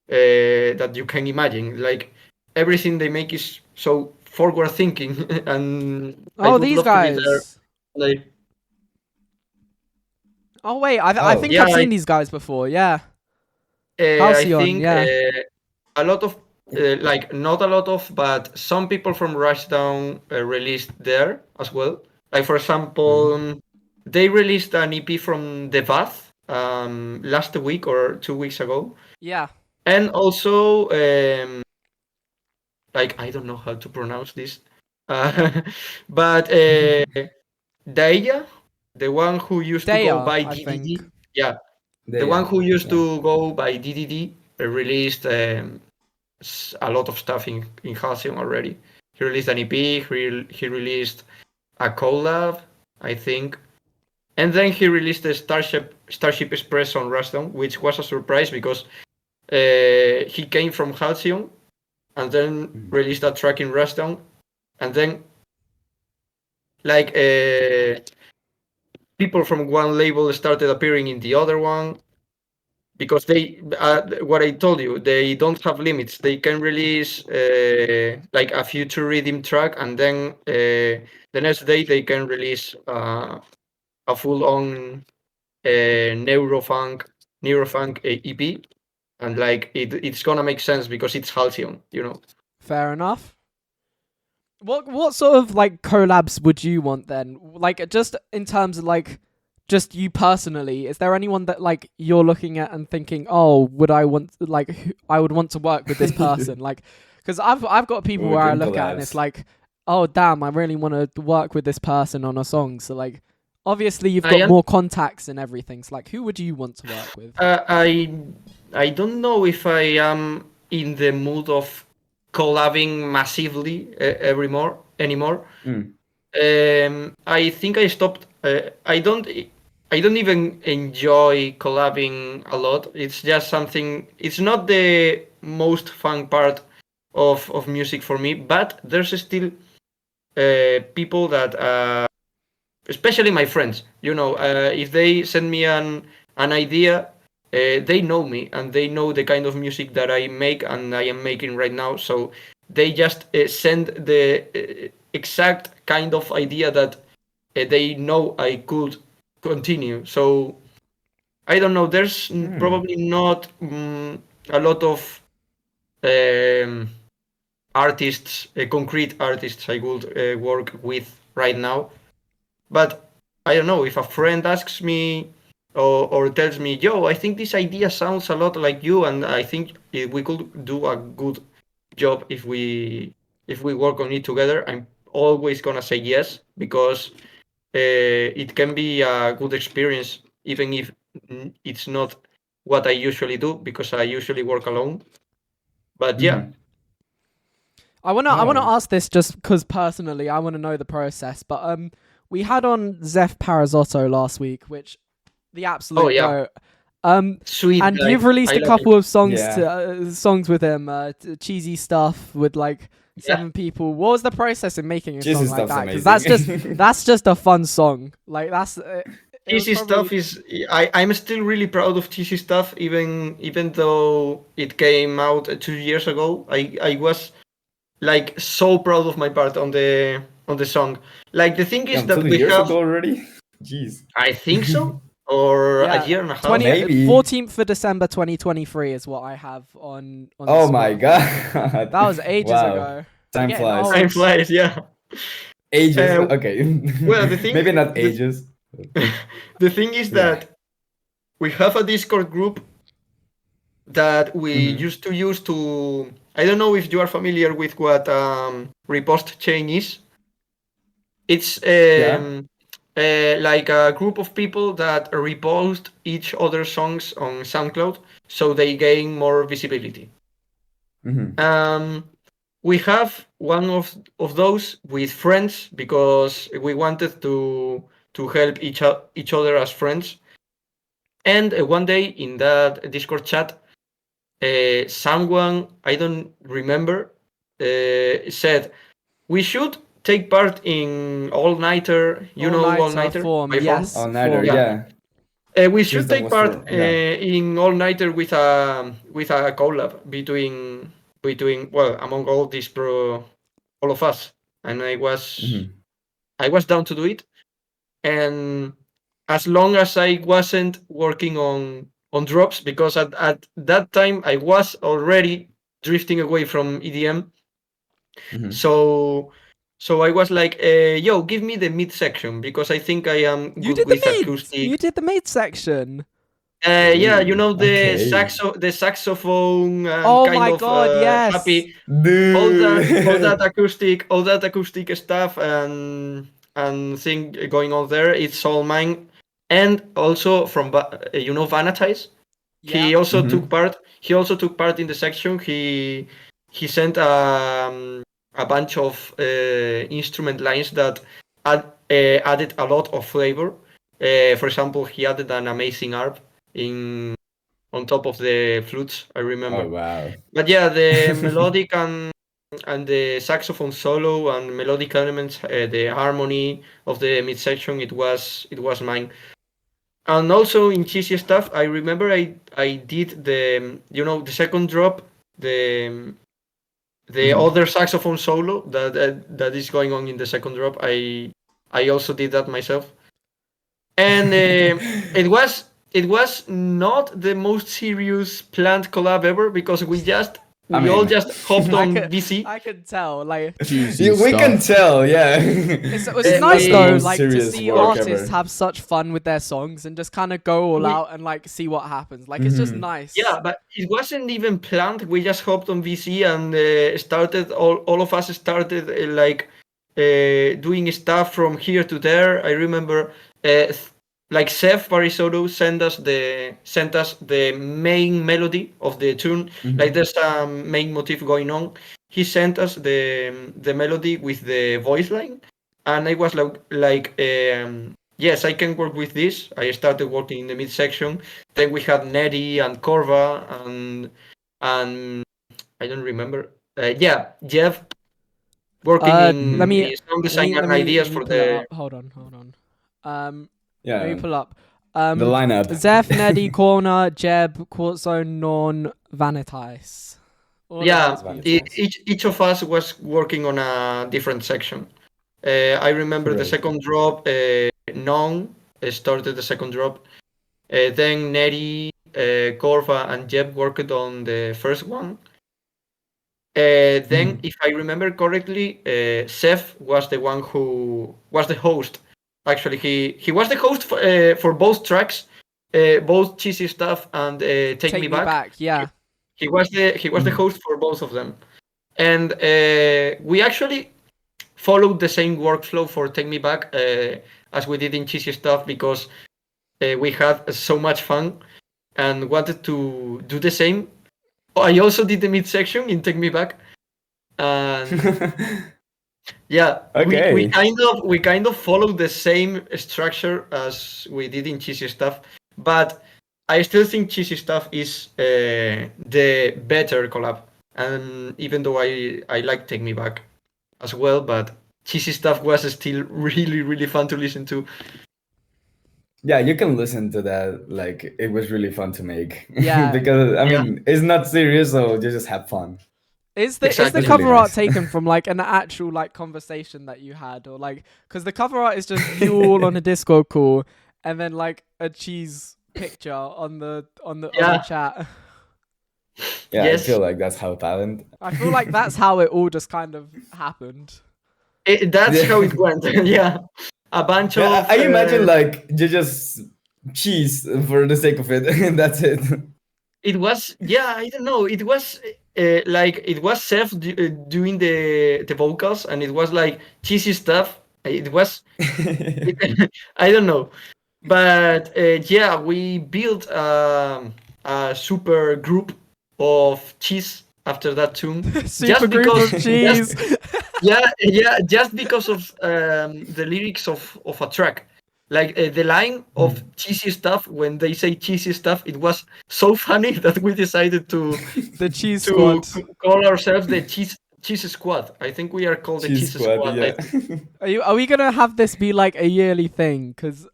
S3: that you can imagine. Like everything they make is so forward thinking, and I
S1: Oh,
S3: would
S1: these
S3: love to be there.
S1: guys.
S3: Like
S1: Oh wait, I
S2: Oh.
S1: think
S3: yeah,
S1: I've seen these guys before. Yeah,
S3: I
S1: Halcyon.
S3: think
S1: Yeah.
S3: a lot of like not a lot of, but some people from Rushdown released there as well. Like for example, they released an EP from The Bath last week or 2 weeks ago,
S1: Yeah.
S3: and also like I don't know how to pronounce this, but Daya, the one who used to
S1: They
S3: go
S1: are,
S3: by
S1: I think.
S3: DDD, yeah, the
S2: They
S3: one who used
S2: yeah.
S3: to go by DDD released a lot of stuff in Halcyon already. He released an EP. He released a collab, I think, and then he released the Starship Express on Ruston, which was a surprise because he came from Halcyon and then released that track in Ruston, and then like people from one label started appearing in the other one because they what I told you, they don't have limits. They can release like a future rhythm track, and then the next day they can release a full on neurofunk EP, and like it's gonna make sense because it's Halcyon, you know.
S1: Fair enough. What sort of like collabs would you want then? Like just in terms of like just you personally, is there anyone that like you're looking at and thinking, "Oh, would I want like I would want to work with this person?" Like cuz I've got people
S2: Ooh,
S1: where I
S2: dream
S1: look at and it's
S2: collabs.
S1: like, "Oh, damn, I really want to work with this person on a song." So like obviously you've
S3: I
S1: got
S3: am
S1: more contacts and everything. So like who would you want to work with?
S3: I don't know if I am in the mood of collabing massively anymore.
S2: Mm.
S3: I think I stopped. I don't even enjoy collabing a lot. It's just something. It's not the most fun part of music for me. But there's still people that, especially my friends. You know, if they send me an idea, they know me and they know the kind of music that I make and I am making right now. So they just send the exact kind of idea that they know I could continue. So I don't know. There's probably not a lot of um, artists, concrete artists I would work with right now. But I don't know if a friend asks me or tells me, "Yo, I think this idea sounds a lot like you, and I think we could do a good job if we work on it together." I'm always gonna say yes because it can be a good experience, even if it's not what I usually do because I usually work alone. But yeah,
S1: I wanna
S2: Oh.
S1: ask this just because personally I want to know the process. But we had on Zeph Parazotto last week, which the
S3: oh
S1: absolute
S3: yeah,
S1: goat. Um,
S3: sweet
S1: and
S3: guy,
S1: you've released
S3: I
S1: a
S3: love him.
S1: couple of songs
S2: Yeah.
S1: to songs with him, cheesy stuff with like
S3: Yeah,
S1: 7 people. What was the process in making a song
S2: Jesus
S1: like
S2: stuff's
S1: that? Because
S2: amazing.
S1: that's just a fun song. Like that's it was
S3: cheesy
S1: probably
S3: stuff is I'm still really proud of cheesy stuff, even though it came out 2 years ago. I was like so proud of my part on the song. Like the thing is
S2: Damn,
S3: that
S2: 2
S3: we
S2: years
S3: have,
S2: ago already? Jeez.
S3: I think so, or a
S1: yeah.
S3: year and a half.
S1: 20
S2: Maybe.
S1: 14th of December 2023 is what I have on
S2: Oh my
S1: Spotify.
S2: god.
S1: That was ages
S2: Wow.
S1: ago. We're
S2: Time
S1: getting
S2: flies.
S3: Time
S1: old.
S3: flies, yeah.
S2: Ages.
S3: Uh,
S2: Okay.
S3: well, the thing
S2: Maybe not
S3: the,
S2: ages.
S3: the thing is
S2: Yeah.
S3: that we have a Discord group that we used to use to. I don't know if you are familiar with what repost chain is. It's
S2: Yeah.
S3: like a group of people that repost each other's songs on SoundCloud so they gain more visibility.
S2: Mm-hmm.
S3: Um, we have one of those with friends because we wanted to help each other as friends. And one day in that Discord chat, someone I don't remember said we should take part in All Nighter. You know All Nighter
S1: form,
S3: by
S1: yes.
S2: All Nighter,
S1: Form.
S2: yeah.
S3: We should
S2: Tristan
S3: take
S2: was
S3: part
S2: for- yeah.
S3: in All Nighter with a collab between among all all of us, and I was down to do it. And as long as I wasn't working on drops, because at that time I was already drifting away from EDM,
S2: Mhm.
S3: so I was like, yo, give me the mid section because I think I am
S1: You
S3: good
S1: did
S3: with
S1: the mid.
S3: acoustic.
S1: You did the mid section.
S3: Yeah, you know
S2: Okay.
S3: the saxophone and
S1: Oh
S3: kind
S1: my
S3: of
S1: God, yes.
S3: happy,
S2: Dude.
S3: all that acoustic stuff and thing going on there. It's all mine, and also from Vanitize. He
S1: Yeah.
S3: also
S2: Mhm.
S3: took part. He also took part in the section. He sent a bunch of instrument lines that added a lot of flavor. For example, he added an amazing arp on top of the flutes. I remember.
S2: Oh wow.
S3: But yeah, the melodic and the saxophone solo and melodic elements, the harmony of the midsection, it was mine. And also in cheesy stuff, I remember I did the second drop, the
S2: Mhm.
S3: other saxophone solo that is going on in the second drop. I also did that myself, and it was not the most serious planned collab ever because we all just hopped on VC.
S1: I could tell, like,
S2: Yeah, we can tell, yeah.
S1: it's
S3: Uh,
S1: nice
S3: we-
S1: though,
S2: Most
S1: like to
S2: serious
S1: see
S2: work
S1: artists
S2: ever.
S1: have such fun with their songs and just kind of go all
S3: We-
S1: out and like see what happens. Like it's just
S2: Mhm.
S1: nice.
S3: Yeah, but it wasn't even planned. We just hopped on VC and started. All of us started doing stuff from here to there. I remember, like Seth Parisoto sent us the main melody of the tune.
S2: Mhm.
S3: Like there's a main motif going on. He sent us the melody with the voice line, and I was yes, I can work with this. I started working in the mid section. Then we had Neri and Corva and I don't remember. Jeff working in
S1: Let me
S3: sound design and ideas
S1: let me
S3: for
S1: pull it
S3: the.
S1: up. Hold on. Let me
S2: Yeah.
S1: pull up.
S2: The lineup.
S1: Zeph, Neddy, Corner, Jeb, Quartzone, Non, Vanitize. All of
S3: Yeah,
S1: those people.
S3: each of us was working on a different section. I remember the
S2: Correct.
S3: second drop. Non started the second drop. Then Neri, Corva, and Jeb worked on the first one. Then, if I remember correctly, Seth was the one who was the host. Actually, he was the host for both tracks, both cheesy stuff and Take Me Back.
S1: Yeah.
S3: He was the host for both of them, and we actually followed the same workflow for Take Me Back as we did in cheesy stuff because we had so much fun and wanted to do the same. I also did the mid section in Take Me Back, and yeah,
S2: Okay.
S3: we kind of followed the same structure as we did in cheesy stuff, but I still think cheesy stuff is the better collab. And even though I like Take Me Back as well, but cheesy stuff was still really really fun to listen to.
S2: Yeah, you can listen to that. Like it was really fun to make.
S1: Yeah.
S2: Because I mean, it's not serious, so you just have fun.
S1: Is the
S3: Exactly.
S1: cover
S2: Really
S1: art
S2: nice.
S1: taken from like an actual like conversation that you had, or like because the cover art is just you all on a Discord call and then like a cheese picture on the
S3: Yeah.
S1: chat.
S2: Yeah,
S3: Yes.
S2: I feel like that's how talent.
S1: I feel like that's how it all just kind of happened.
S3: That's
S2: Yeah.
S3: how it went. Yeah, a bunch
S2: Yeah,
S3: of.
S2: I imagine like you just cheese for the sake of it, and that's it.
S3: It was, yeah, I don't know. It was like it was Seth doing the vocals, and it was like cheesy stuff. It was, I don't know, but yeah, we built a super group of cheese after that tune.
S1: Super group
S3: because-
S1: of cheese.
S3: Just because of the lyrics of a track. Like the line of cheesy stuff, when they say cheesy stuff, it was so funny that we decided to
S1: The cheese
S3: to
S1: squad.
S3: call ourselves the Cheese Squad. I think we are called the
S2: Cheese
S3: Cheese
S2: Squad,
S3: Squad.
S2: yeah.
S1: Are we gonna have this be like a yearly thing? Because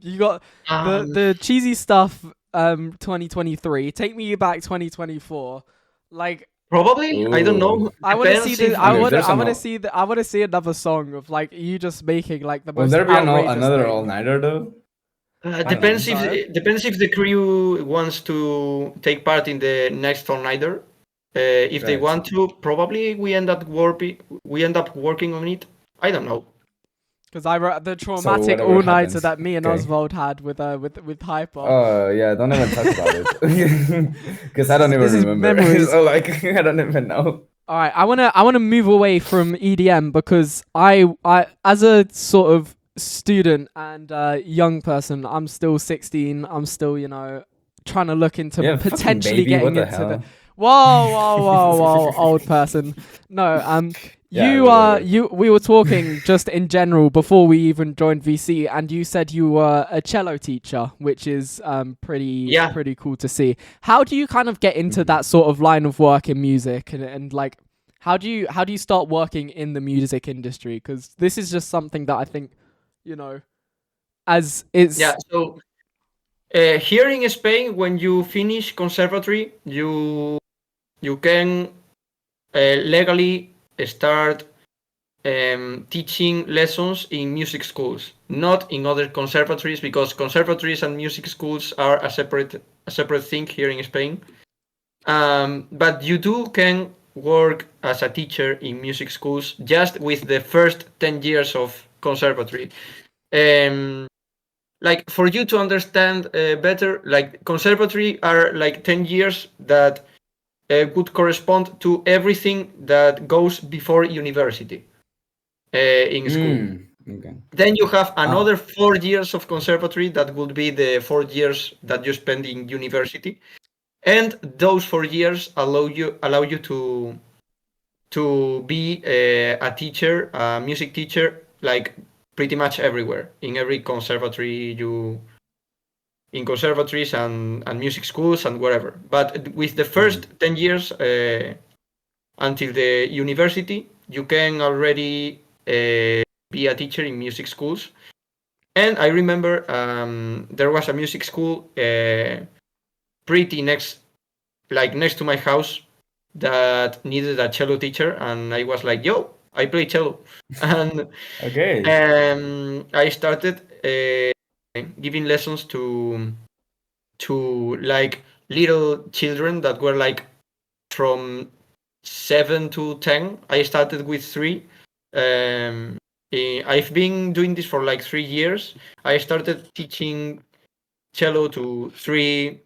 S1: you got the cheesy stuff 2023. Take me back 2024. Like
S3: Probably. I don't know.
S2: Ooh.
S1: I want to see
S3: Depends
S1: the
S3: if-
S1: I
S2: mean,
S1: want
S2: there's
S1: I want to
S2: no-
S1: see the I want to see another song of like you just making like the
S2: Will
S1: most
S2: there be
S1: outrageous
S2: another
S1: thing.
S2: all-nighter though? don't
S3: depends
S1: know.
S3: if the crew wants to take part in the next all-nighter. If they
S2: Right.
S3: want to, probably we end up working on it. I don't know.
S1: Because I wrote the traumatic
S2: whatever
S1: all-nighter
S2: happens.
S1: that me and
S2: Okay.
S1: Oswald had with Hyper.
S2: Oh yeah, don't even talk about it. Because I don't
S1: This
S2: even
S1: is
S2: remember.
S1: memories.
S2: So like I don't even know.
S1: All right, I wanna move away from EDM because I as a sort of student and young person, I'm still 16. I'm still trying to look into
S2: Yeah, fucking
S1: potentially
S2: baby, what
S1: getting
S2: the
S1: into the.
S2: hell?
S1: Whoa, old person. No,
S2: Yeah, whatever.
S1: we were talking just in general before we even joined VC, and you said you were a cello teacher, which is pretty cool to see. How do you kind of get into that sort of line of work in music, and like how do you start working in the music industry? Because this is just something that I think, as it's
S3: So here in Spain, when you finish conservatory, you can legally start teaching lessons in music schools, not in other conservatories, because conservatories and music schools are a separate thing here in Spain. But you can work as a teacher in music schools just with the first 10 years of conservatory. Like for you to understand better, like conservatory are like 10 years that would correspond to everything that goes before university in school.
S2: Okay.
S3: Then you have another 4 years of conservatory that would be the 4 years that you spend in university, and those 4 years allow you to be a teacher, a music teacher, like pretty much everywhere in every conservatory in conservatories and music schools and wherever. But with the first 10 years until the university, you can already be a teacher in music schools. And I remember there was a music school pretty next to my house that needed a cello teacher, and I was like, yo, I play cello. And
S2: Okay.
S3: I started giving lessons to like little children that were like from 7 to 10. I started with 3. I've been doing this for like 3 years. I started teaching cello to three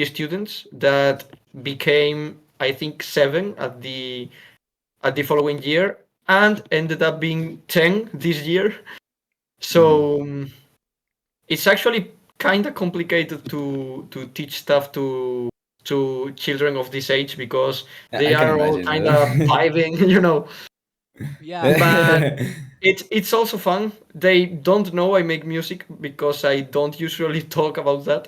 S3: students that became, I think, 7 at the following year, and ended up being 10 this year. So it's actually kind of complicated to teach stuff to children of this age, because they
S2: I can
S3: are all
S2: imagine,
S3: kind
S2: bro.
S3: of vibing,
S1: yeah.
S3: But it's also fun. They don't know I make music because I don't usually talk about that.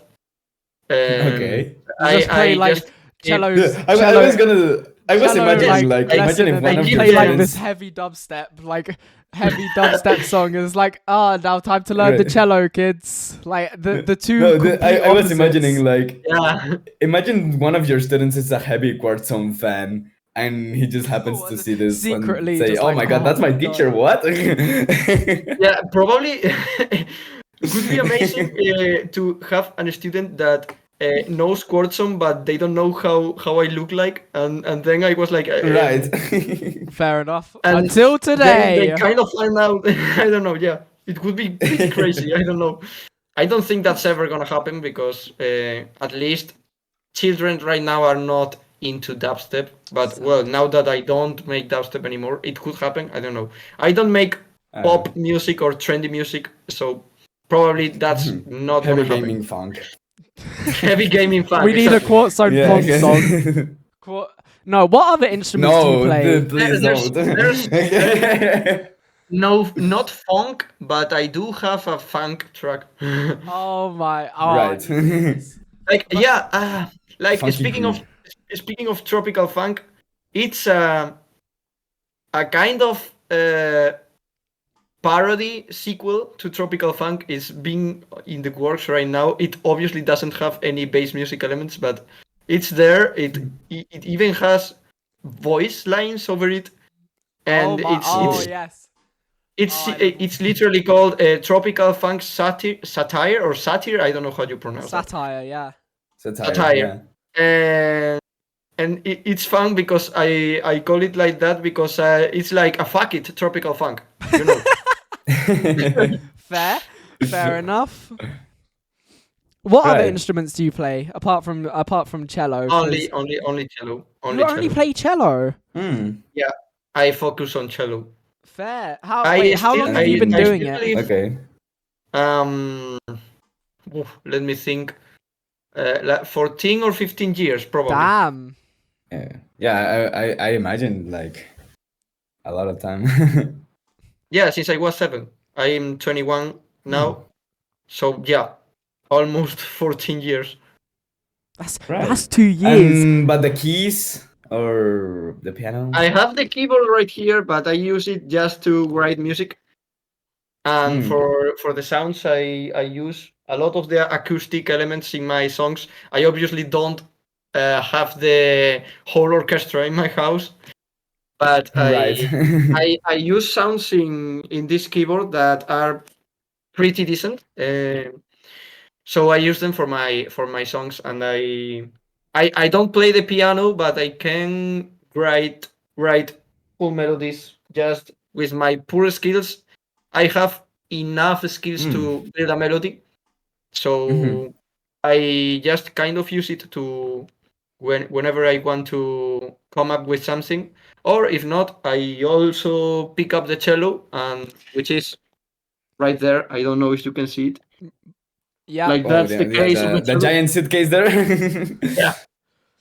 S2: Okay.
S1: You just play like
S3: just
S1: cello.
S2: Yeah, I was
S1: cello,
S2: imagining imagine
S1: lesson,
S2: if
S1: and
S2: one
S1: then
S2: of
S1: you
S2: your
S1: play like this
S2: students.
S1: heavy dubstep song, and it's like, now time to learn the
S2: Right.
S1: cello, kids. Like the two.
S2: No,
S1: complete
S2: I was
S1: opposites.
S2: imagining like
S3: yeah.
S2: imagine one of your students is a heavy Quartzone fan, and he just happens to see this
S1: secretly
S2: and say,
S1: just
S2: "Oh
S1: like,
S2: my god, that's my
S1: God."
S2: teacher!" What?
S3: Yeah, probably it would be amazing to have a student that knows Quartzone, but they don't know how I look like, and then I was like,
S2: Right.
S1: Fair enough.
S3: and
S1: Until
S3: then
S1: today.
S3: they kind of find out. I don't know. Yeah, it would be pretty crazy. I don't know. I don't think that's ever gonna happen, because at least children right now are not into dubstep. But well, now that I don't make dubstep anymore, it could happen. I don't know. I don't make pop music or trendy music, so probably that's not
S2: Heavy
S3: gonna happen.
S2: gaming funk.
S3: Heavy gaming funk.
S1: We need a
S3: exactly.
S1: Quartzone
S2: Yeah,
S1: funk
S2: okay.
S1: song. No, what other instruments do you
S2: No,
S1: play?
S2: please
S3: There's-
S2: don't.
S3: No, not funk, but I do have a funk track.
S1: Oh my!
S2: Right.
S3: Like yeah, like
S2: Funky
S3: speaking
S2: groove.
S3: of tropical funk, it's a kind of parody sequel to Tropical Funk is being in the works right now. It obviously doesn't have any bass music elements, but it's there. It even has voice lines over it, and
S1: yes. I love
S3: it's literally called Tropical Funk Satire or Satire. I don't know how you pronounce it.
S1: Satire, yeah.
S3: Satire. And it's fun because I call it like that because it's like a fuck it tropical funk, you know.
S1: Fair enough. What other
S2: Right.
S1: instruments do you play apart from cello? 'Cause
S3: only cello.
S1: you only play cello.
S3: Yeah, I focus on cello.
S1: Fair. How long have you been doing it?
S2: Okay.
S3: Let me think. Like 14 or 15 years probably.
S1: Damn.
S2: Yeah. I imagine like a lot of time.
S3: Yeah, since I was 7. I'm 21 now, so yeah, almost 14 years.
S1: That's 2 years.
S2: But the keys or the piano?
S3: I have the keyboard right here, but I use it just to write music. And for the sounds, I use a lot of the acoustic elements in my songs. I obviously don't have the whole orchestra in my house, but
S2: Right.
S3: I use sounds in this keyboard that are pretty decent. So I use them for my songs, and I don't play the piano, but I can write full melodies just with my poor skills. I have enough skills to build a melody, so I just kind of use it to whenever I want to come up with something, or if not, I also pick up the cello, and which is right there. I don't know if you can see it.
S1: Yeah.
S3: Like that's the case of
S2: the giant suitcase there.
S3: Yeah.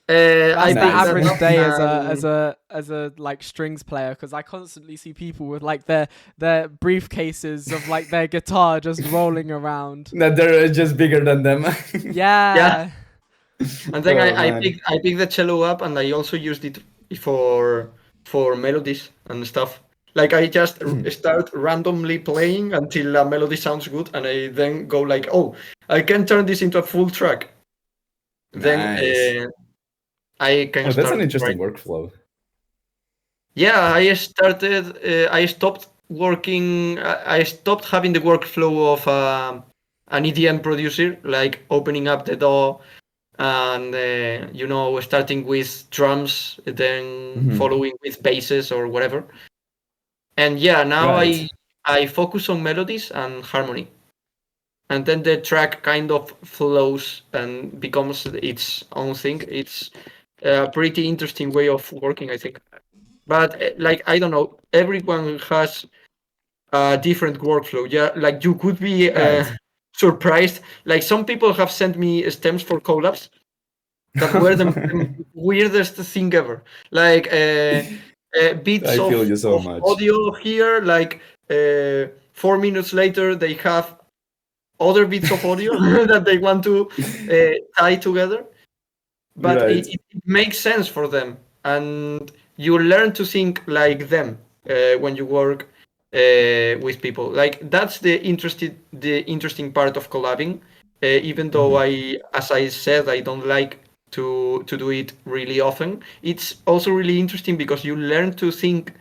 S1: That's
S3: I
S1: the
S3: picked that
S1: average
S3: up
S1: day
S3: and-
S1: as a like strings player, because I constantly see people with like their briefcases of like their guitar just rolling around.
S2: That they're just bigger than them.
S1: Yeah.
S3: And then
S2: Oh,
S3: I
S2: man.
S3: picked the cello up, and I also used it for melodies and stuff. Like I just start randomly playing until a melody sounds good, and I then go like, oh, I can turn this into a full track. Then
S2: Nice.
S3: I can
S2: Oh,
S3: start.
S2: that's an interesting
S3: writing.
S2: workflow.
S3: Yeah, I started. I stopped working. I stopped having the workflow of an EDM producer, like opening up the door and starting with drums, then following with basses or whatever. And yeah, now
S2: Right.
S3: I focus on melodies and harmony, and then the track kind of flows and becomes its own thing. It's a pretty interesting way of working, I think. But like I don't know, everyone has a different workflow. Yeah, like you could be
S2: Right.
S3: surprised. Like some people have sent me stems for collabs that were the weirdest thing ever. Like bits
S2: I feel you so
S3: of
S2: much.
S3: audio here. Like 4 minutes later, they have other bits of audio that they want to tie together. But
S2: Right.
S3: it makes sense for them, and you learn to think like them when you work with people. Like that's the interesting part of collabing. Even though as I said, I don't like to do it really often. It's also really interesting because you learn to think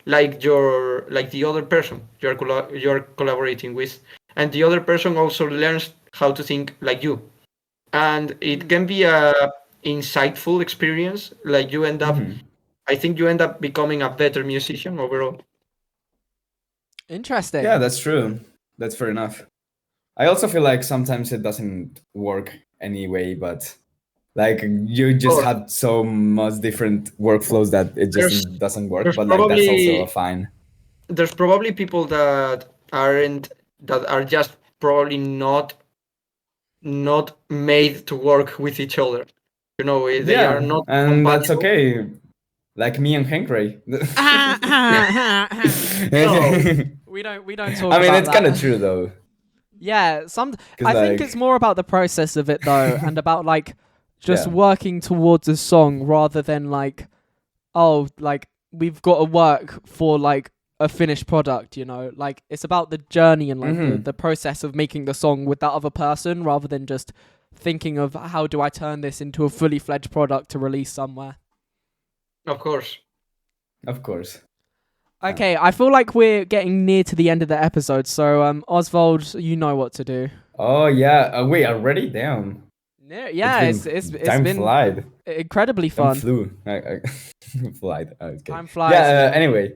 S3: like the other person you're collaborating with, and the other person also learns how to think like you, and it can be a insightful experience. Like you end up, I think you end up becoming a better musician overall.
S1: Interesting.
S2: Yeah, that's true. That's fair enough. I also feel like sometimes it doesn't work anyway, but like you just
S3: Sure.
S2: have so much different workflows that it just doesn't work.
S3: there's
S2: But like that's
S3: probably-
S2: also fine.
S3: There's probably people that are just probably not made to work with each other. You know, they are not
S2: and that's
S3: compatible.
S2: okay. Like me and Hank Ray.
S1: we don't talk
S2: I mean,
S1: about
S2: it's kind
S1: that.
S2: of true though.
S1: Yeah, I
S2: 'Cause,
S1: think
S2: like-
S1: it's more about the process of it though, and about like just
S2: Yeah.
S1: working towards a song rather than like, oh, like we've got to work for like a finished product, you know, like it's about the journey and like the process of making the song with that other person rather than just thinking of how do I turn this into a fully fledged product to release somewhere.
S3: Of course.
S1: Okay, I feel like we're getting near to the end of the episode, so Oswald, you know what to do.
S2: Oh yeah. Wait, already? Damn.
S1: Yeah, it's
S2: time
S1: been
S2: flied.
S1: incredibly
S2: Time
S1: fun.
S2: flew. Flied. Okay.
S1: Time flies.
S2: Yeah. Anyway.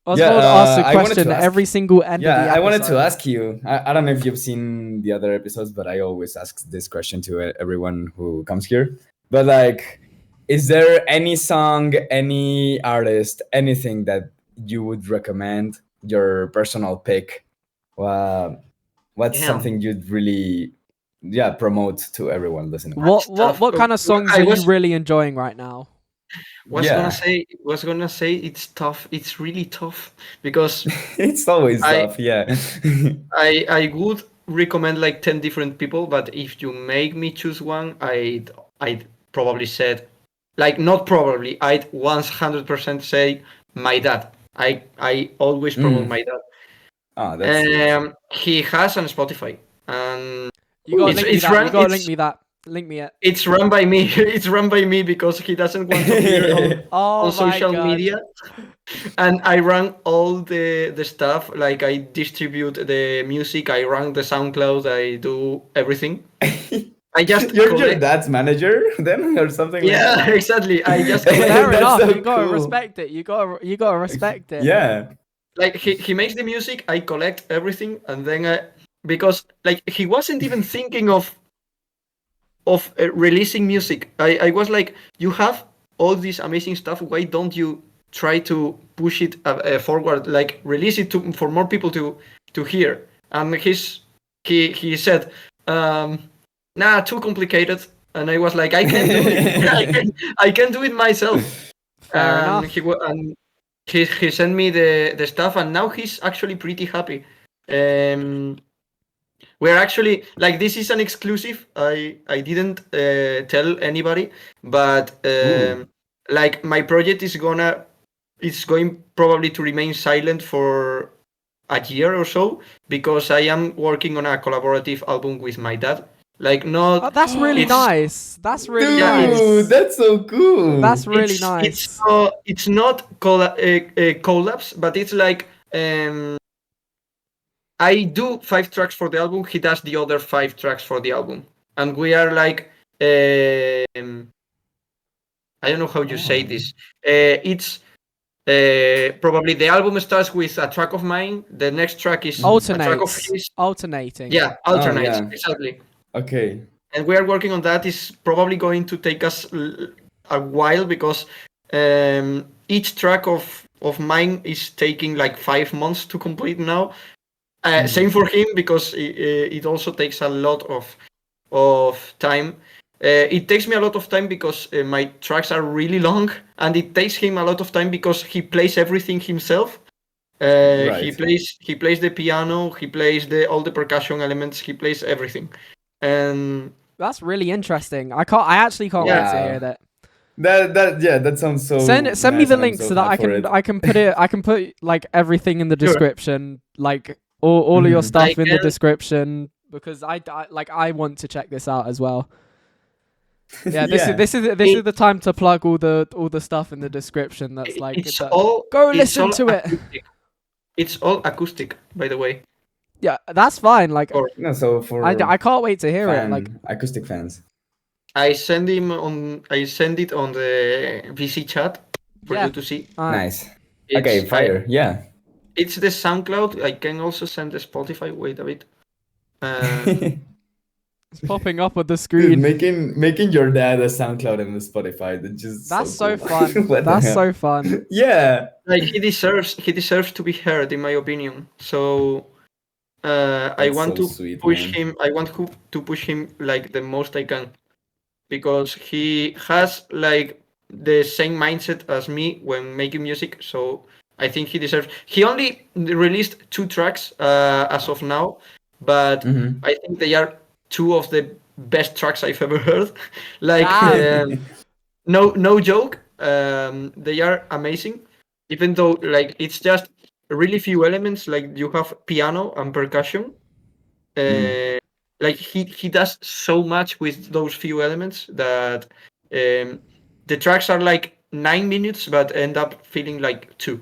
S1: Oswald asks a
S2: I wanted
S1: question
S2: to
S1: at
S2: ask-
S1: every single end of the episode.
S2: I wanted to ask you. I don't know if you've seen the other episodes, but I always ask this question to everyone who comes here. But like, is there any song, any artist, anything that you would recommend? Your personal pick. What's
S3: Damn.
S2: something you'd really, promote to everyone listening?
S1: What kind of songs are you really enjoying right now?
S3: Was gonna say it's tough. It's really tough because
S2: It's always tough. Yeah.
S3: I would recommend like 10 different people, but if you make me choose one, I'd probably said, like not probably, I'd 100% say my dad. I always promote my dad.
S2: Oh, that's
S3: He has on Spotify, and
S1: You gotta
S3: It's-
S1: link me
S3: it's
S1: that.
S3: run-
S1: You gotta
S3: it's-
S1: link me that. Link me it.
S3: it's run by me. It's run by me because he doesn't want to hear on,
S1: Oh
S3: on social media, and I run all the stuff. Like I distribute the music, I run the SoundCloud, I do everything. I just
S2: You're your
S3: collect-
S2: dad's manager then, or something?
S3: yeah,
S2: Like that?
S3: exactly. I just
S2: Fair
S3: collect,
S1: Fair
S2: That's
S1: enough.
S2: so
S1: You gotta
S2: cool.
S1: respect it. You gotta respect it.
S2: Yeah.
S3: like he makes the music, I collect everything, and then because like he wasn't even thinking of releasing music. I was like, you have all this amazing stuff. Why don't you try to push it forward? Like release it for more people to hear. And he said, nah, too complicated. And I was like, I can do it. I can do it myself.
S1: Fair enough.
S3: He sent me the stuff, and now he's actually pretty happy. We're actually like, this is an exclusive. I didn't tell anybody, but like my project is going probably to remain silent for a year or so because I am working on a collaborative album with my dad. Like not.
S1: Oh, that's really
S3: it's-
S1: nice. That's really
S2: Dude,
S1: nice.
S2: that's so cool.
S1: That's really nice.
S3: It's not collabs, but it's like I do 5 tracks for the album. He does the other 5 tracks for the album, and we are like I don't know how you say this. It's probably the album starts with a track of mine. The next track is a track of his.
S1: Alternating.
S3: Yeah, alternates
S2: yeah.
S3: exactly.
S2: Okay.
S3: And we are working on that. It's probably going to take us a while because each track of mine is taking like 5 months to complete now. Same for him because it also takes a lot of time. It takes me a lot of time because my tracks are really long, and it takes him a lot of time because he plays everything himself.
S2: Right.
S3: He plays the piano, he plays all the percussion elements, he plays everything. And
S1: That's really interesting. I actually can't wait to
S2: Yeah.
S1: hear that.
S2: That sounds so.
S1: Send
S2: nice,
S1: me the
S2: and I'm
S1: link
S2: so
S1: so that I
S2: hyped for
S1: can
S2: it.
S1: I can put like everything in the
S3: Sure.
S1: description, like all of your
S2: Mhm.
S1: stuff
S3: I
S1: in the
S3: can-
S1: description because I want to check this out as well. Yeah,
S2: Yeah.
S1: this is the time to plug all the stuff in the description. That's like
S3: it's
S1: that-
S3: all
S1: go
S3: it's
S1: listen
S3: all
S1: to it.
S3: acoustic. It's all acoustic, by the way.
S1: Yeah, that's fine. Like
S3: Or-
S2: No, so for
S1: I can't wait to hear it. Like
S2: acoustic fans.
S3: I send it on the VC chat for
S1: Yeah.
S3: you to see.
S2: Nice.
S3: It's,
S2: Okay, fire. Yeah.
S3: It's the SoundCloud. I can also send the Spotify. Wait a bit.
S1: it's popping up on the
S2: Dude,
S1: screen.
S2: making your dad a SoundCloud and a Spotify. That's just
S1: That's so
S2: cool.
S1: fun.
S2: What the
S1: That's
S2: hell?
S1: so fun.
S2: Yeah.
S3: Like he deserves to be heard, in my opinion. So I
S2: That's
S3: want
S2: so
S3: to
S2: sweet,
S3: push
S2: man.
S3: him. I want to push him like the most I can, because he has like the same mindset as me when making music. So I think he deserves. He only released 2 tracks as of now, but
S2: Mhm.
S3: I think they are 2 of the best tracks I've ever heard. Like
S1: Damn.
S3: no joke. they are amazing, even though like it's just really few elements. Like you have piano and percussion. Like he does so much with those few elements that the tracks are like 9 minutes, but end up feeling like two.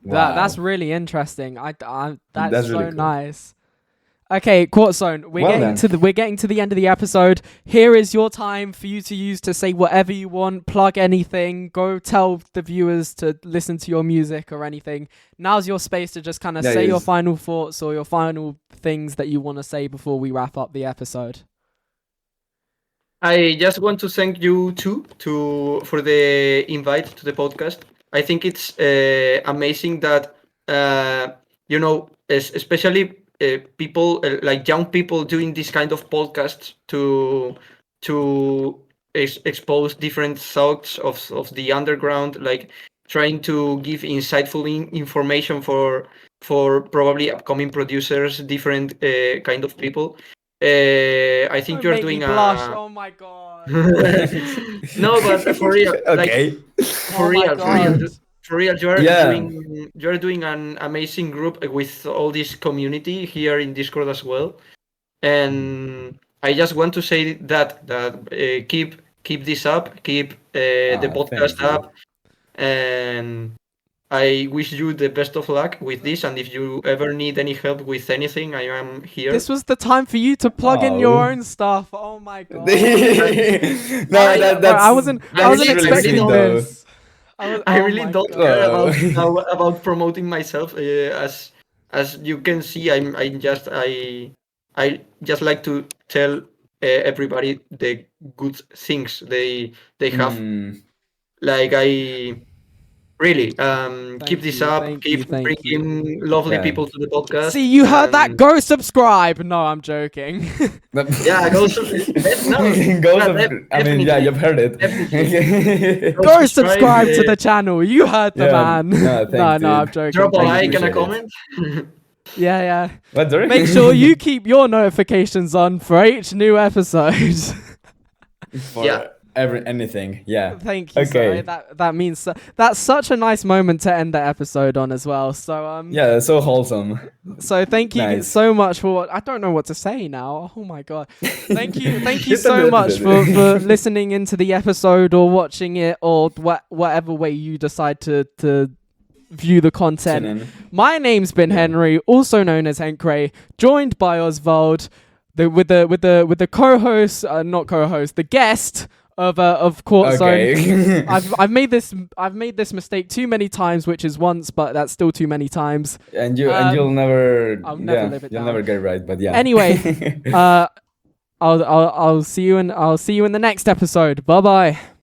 S1: That's
S2: Wow.
S1: really interesting. That's
S2: That's
S1: so
S2: really cool.
S1: nice. Okay, Quartzone, we're
S2: Well
S1: getting
S2: then.
S1: we're getting to the end of the episode. Here is your time for you to use to say whatever you want, plug anything, go tell the viewers to listen to your music or anything. Now's your space to just kind of
S2: Yeah,
S1: say your
S2: yes.
S1: final thoughts or your final things that you want to say before we wrap up the episode.
S3: I just want to thank you too for the invite to the podcast. I think it's amazing that especially people like young people doing this kind of podcasts to expose different thoughts of the underground, like trying to give insightful information for probably upcoming producers, different kind of people. I think
S1: Don't
S3: you're
S1: make me
S3: doing
S1: blush.
S3: a
S1: Oh my god.
S3: no, but for real, like
S2: Okay.
S1: Oh my god.
S3: for real,
S2: Yeah.
S3: you're doing an amazing group with all this community here in Discord as well, and I just want to say that keep this up, keep the
S2: Thank
S3: podcast
S2: you.
S3: up, and I wish you the best of luck with this. And if you ever need any help with anything, I am here.
S1: This was the time for you to plug in your
S2: Oh.
S1: own stuff. Oh my god.
S2: No,
S1: I wasn't
S2: that's
S3: really
S1: expecting
S2: sweet though.
S1: this.
S3: I
S1: Oh
S3: really
S1: my
S3: don't
S1: god.
S3: care
S2: Oh.
S3: about promoting myself. As you can see, I just like to tell everybody the good things they have.
S2: Mm,
S3: Like I really keep
S1: Thank
S3: this
S1: you,
S3: up.
S1: thank you,
S3: Keep
S1: thank you.
S3: bringing lovely
S2: yeah.
S3: people to the podcast.
S1: See, you heard that?
S3: And
S1: Go subscribe. No, I'm joking.
S3: yeah, go no,
S2: Go
S3: yeah,
S2: I mean, yeah, you've heard it.
S3: definitely.
S1: Go subscribe to the channel. You heard the
S2: Yeah,
S1: man.
S2: no, thanks,
S1: no, I'm
S2: dude.
S1: joking.
S3: Drop a
S2: Thank you,
S3: like and a
S2: appreciate
S3: comment.
S1: Yeah.
S2: What, sorry?
S1: Make sure you keep your notifications on for each new episode.
S2: For
S3: Yeah.
S2: anything. Yeah.
S1: Thank you.
S2: Okay.
S1: So that means that's such a nice moment to end the episode on as well. So
S2: Yeah, that's so wholesome.
S1: So thank you
S2: Nice.
S1: so much for I don't know what to say now. Oh my god. Thank you
S2: Just
S1: so
S2: an
S1: much
S2: episode.
S1: for listening into the episode or watching it or whatever way you decide to view the content.
S2: Tune in.
S1: My name's been Henry, also known as Henkray, joined by Oswald, with the co-host, not co-host, the guest of Quartzone.
S2: Okay.
S1: I've made this mistake too many times, which is once, but that's still too many times.
S2: and you'll never.
S1: I'll never live it
S2: You'll
S1: down.
S2: never get it right, but yeah.
S1: Anyway, I'll see you in the next episode. Bye bye.